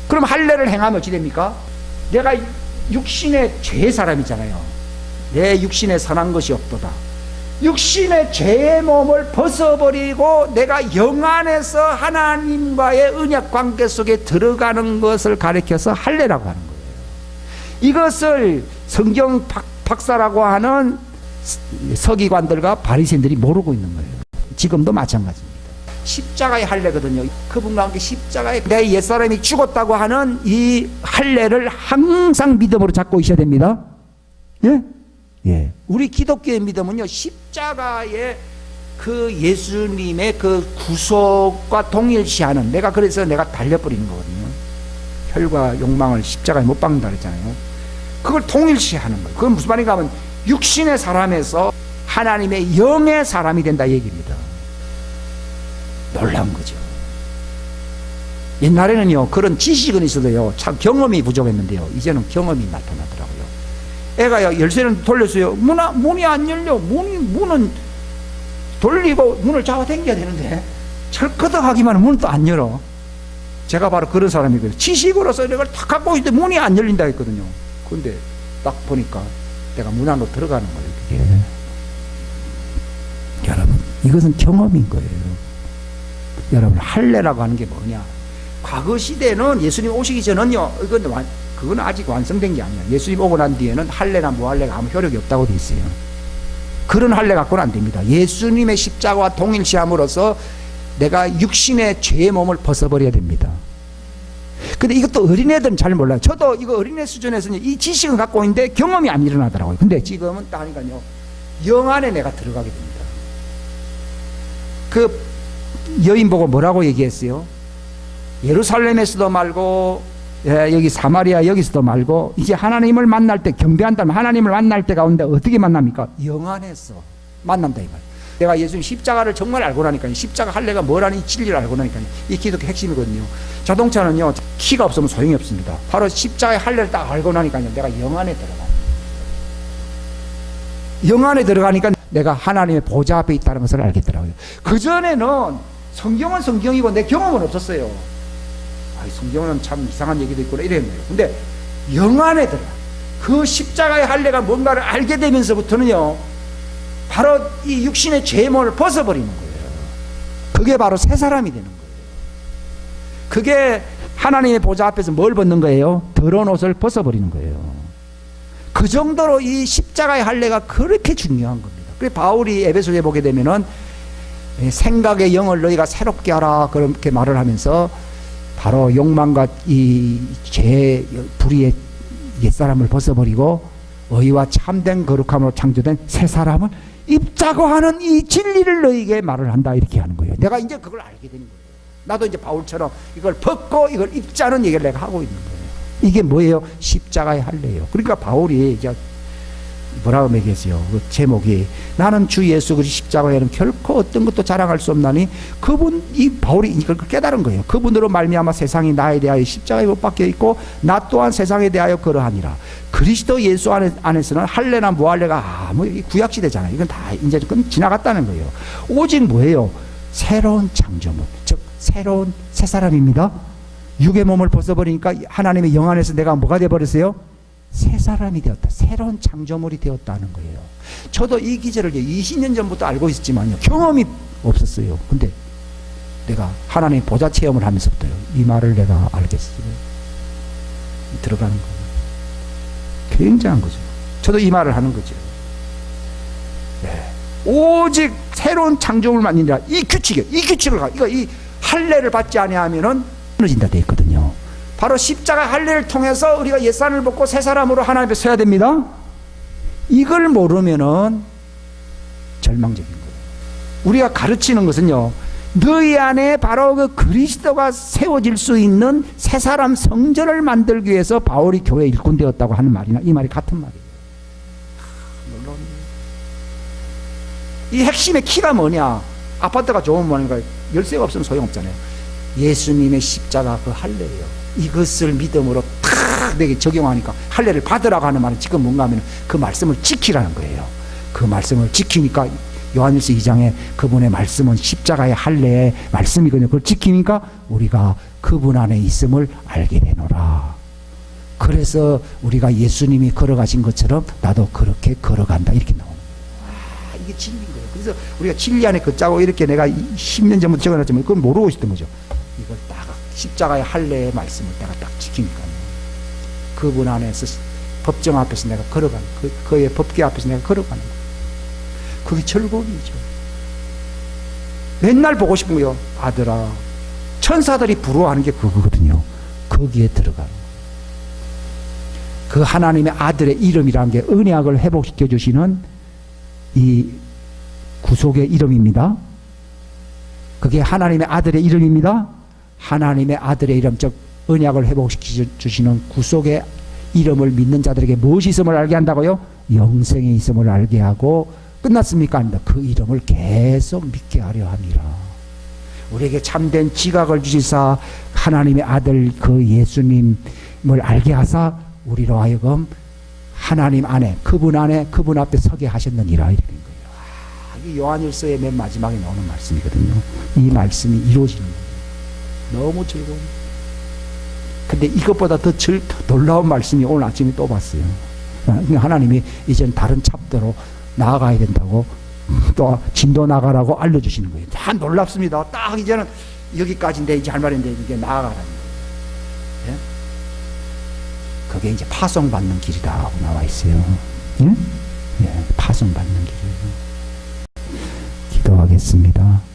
그럼 할례를 행하면 어찌 됩니까? 내가 육신의 죄의 사람이잖아요. 내 육신에 선한 것이 없도다. 육신의 죄의 몸을 벗어버리고 내가 영 안에서 하나님과의 언약 관계 속에 들어가는 것을 가리켜서 할례라고 하는 거예요. 이것을 성경 박사라고 하는 서기관들과 바리새인들이 모르고 있는 거예요. 지금도 마찬가지입니다. 십자가의 할례거든요. 그분과 함께 십자가에 내 옛사람이 죽었다고 하는 이 할례를 항상 믿음으로 잡고 있어야 됩니다. 예? 예. 우리 기독교의 믿음은요, 십자가의 그 예수님의 그 구속과 동일시하는, 내가 그래서 내가 달려버리는 거거든요. 혈과 욕망을 십자가에 못 박는다 그랬잖아요. 그걸 동일시하는 거예요. 그건 무슨 말인가 하면 육신의 사람에서 하나님의 영의 사람이 된다 얘기입니다. 놀라운 거죠. 옛날에는요, 그런 지식은 있어도요, 참 경험이 부족했는데요, 이제는 경험이 나타나더라고요. 애가요, 열쇠는 돌렸어요. 문이 안 열려. 문은 돌리고 문을 잡아당겨야 되는데 철커덕 하기만 하면 문은 또 안 열어. 제가 바로 그런 사람이거든요. 지식으로서 이걸 다 갖고 있는데 문이 안 열린다 했거든요. 근데 딱 보니까 내가 문 안으로 들어가는 거예요. 그게. 여러분, 이것은 경험인 거예요. 여러분, 할례라고 하는 게 뭐냐? 과거 시대는 예수님 오시기 전은요, 그건 아직 완성된 게 아니야. 예수님 오고 난 뒤에는 할례나 무할례가 아무 효력이 없다고 돼 있어요. 그런 할례 갖고는 안 됩니다. 예수님의 십자가와 동일시함으로써 내가 육신의 죄의 몸을 벗어버려야 됩니다. 근데 이것도 어린애들은 잘 몰라요. 저도 이거 어린애 수준에서는 이 지식은 갖고 있는데 경험이 안 일어나더라고요. 근데 지금은 딱 하니까요, 영 안에 내가 들어가게 됩니다. 그 여인 보고 뭐라고 얘기했어요? 예루살렘에서도 말고, 여기 사마리아 여기서도 말고, 이제 하나님을 만날 때, 경배한다면 하나님을 만날 때 가운데 어떻게 만납니까? 영 안에서 만난다 이 말. 내가 예수님 십자가를 정말 알고 나니까요, 십자가 할례가 뭐라는 이 진리를 알고 나니까요, 이 기독교 핵심이거든요. 자동차는요, 키가 없으면 소용이 없습니다. 바로 십자가의 할례를 딱 알고 나니까요, 내가 영 안에 들어가요. 영 안에 들어가니까 내가 하나님의 보좌 앞에 있다는 것을 알겠더라고요. 그전에는 성경은 성경이고 내 경험은 없었어요. 성경은 참 이상한 얘기도 있구나 이랬네요. 근데 영 안에 들어가. 그 십자가의 할례가 뭔가를 알게 되면서부터는요, 바로 이 육신의 죄물을 벗어버리는 거예요. 그게 바로 새 사람이 되는 거예요. 그게 하나님의 보좌 앞에서 뭘 벗는 거예요? 더러운 옷을 벗어버리는 거예요. 그 정도로 이 십자가의 할례가 그렇게 중요한 겁니다. 그래서 바울이 에베소서에 보게 되면은 생각의 영을 너희가 새롭게 하라 그렇게 말을 하면서 바로 욕망과 이 죄 불의의 옛사람을 벗어버리고 의와 참된 거룩함으로 창조된 새 사람을 입자고 하는 이 진리를 너희에게 말을 한다 이렇게 하는 거예요. 내가 이제 그걸 알게 되는 거예요. 나도 이제 바울처럼 이걸 벗고 이걸 입자는 얘기를 내가 하고 있는 거예요. 이게 뭐예요? 십자가의 할례예요. 그러니까 바울이 이제 뭐라고 얘기했어요? 그 제목이 나는 주 예수 그리스도 십자가에는 결코 어떤 것도 자랑할 수 없나니 그분, 이 바울이 이걸 깨달은 거예요. 그분으로 말미암아 세상이 나에 대하여 십자가에 못 박혀 있고 나 또한 세상에 대하여 그러하니라. 그리스도 예수 안에서는 할례나 무할례가 아무 구약 시대잖아요. 이건 다 이제 지나갔다는 거예요. 오직 뭐예요? 새로운 창조물, 즉 새로운 새 사람입니다. 육의 몸을 벗어버리니까 하나님의 영 안에서 내가 뭐가 되어버렸어요? 새 사람이 되었다. 새로운 창조물이 되었다는 거예요. 저도 이 기제를 20년 전부터 알고 있었지만요, 경험이 없었어요. 근데 내가 하나님의 보좌 체험을 하면서부터요, 이 말을 내가 알겠어요. 들어가는 거예요. 굉장한 거죠. 저도 이 말을 하는 거죠. 네. 오직 새로운 창조물만 아니라 이 규칙을 이 할례를 받지 아니하면은 무너진다 돼 있거든요. 바로 십자가 할례를 통해서 우리가 옛사람을 벗고 새 사람으로 하나님 앞에 서야 됩니다. 이걸 모르면은 절망적인 거예요. 우리가 가르치는 것은요, 너희 안에 바로 그 그리스도가 세워질 수 있는 새 사람 성전을 만들기 위해서 바울이 교회 일꾼 되었다고 하는 말이나 이 말이 같은 말이에요. 놀라운 이 핵심의 키가 뭐냐? 아파트가 좋으면 뭐니까 열쇠가 없으면 소용없잖아요. 예수님의 십자가 그 할례예요. 이것을 믿음으로 탁 내게 적용하니까 할례를 받으라고 하는 말은 지금 뭔가 하면 그 말씀을 지키라는 거예요. 그 말씀을 지키니까 요한일서 2장에 그분의 말씀은 십자가의 할례의 말씀이거든요. 그걸 지키니까 우리가 그분 안에 있음을 알게 되노라. 그래서 우리가 예수님이 걸어가신 것처럼 나도 그렇게 걸어간다 이렇게 나오는 거예요. 이게 진리인 거예요. 그래서 우리가 진리 안에 걷자고 이렇게 내가 10년 전부터 적어놨지만 그건 모르고 있었던 거죠. 이걸 딱 십자가의 할례의 말씀을 내가 딱 지키니까 그분 안에서 법정 앞에서 내가 걸어가는 그의 법궤 앞에서 내가 걸어가는 거예요. 그게 즐거움이죠. 맨날 보고 싶은 거요. 아들아, 천사들이 부러워하는 게 그거거든요. 거기에 들어가는 거예요. 그 하나님의 아들의 이름이라는 게 언약을 회복시켜 주시는 이 구속의 이름입니다. 그게 하나님의 아들의 이름입니다. 하나님의 아들의 이름, 즉 언약을 회복시켜 주시는 구속의 이름을 믿는 자들에게 무엇이 있음을 알게 한다고요? 영생이 있음을 알게 하고 끝났습니까? 아닙니다. 그 이름을 계속 믿게 하려 함이라. 우리에게 참된 지각을 주시사 하나님의 아들 그 예수님을 알게 하사 우리로 하여금 하나님 안에 그분 앞에 서게 하셨느니라 이런 거예요. 이 요한일서의 맨 마지막에 나오는 말씀이거든요. 이 말씀이 이루어지는 거예요. 너무 즐거운. 근데 이것보다 더 놀라운 말씀이 오늘 아침에 또 봤어요. 하나님이 이제는 다른 찹도로 나아가야 된다고 또 진도 나가라고 알려주시는 거예요. 참 놀랍습니다. 딱 이제는 여기까지인데 이제 할 말인데 이게 나아가라는 거예요. 예? 그게 이제 파송받는 길이다 하고 나와 있어요. 예? 예, 파송받는 길이에요. 기도하겠습니다.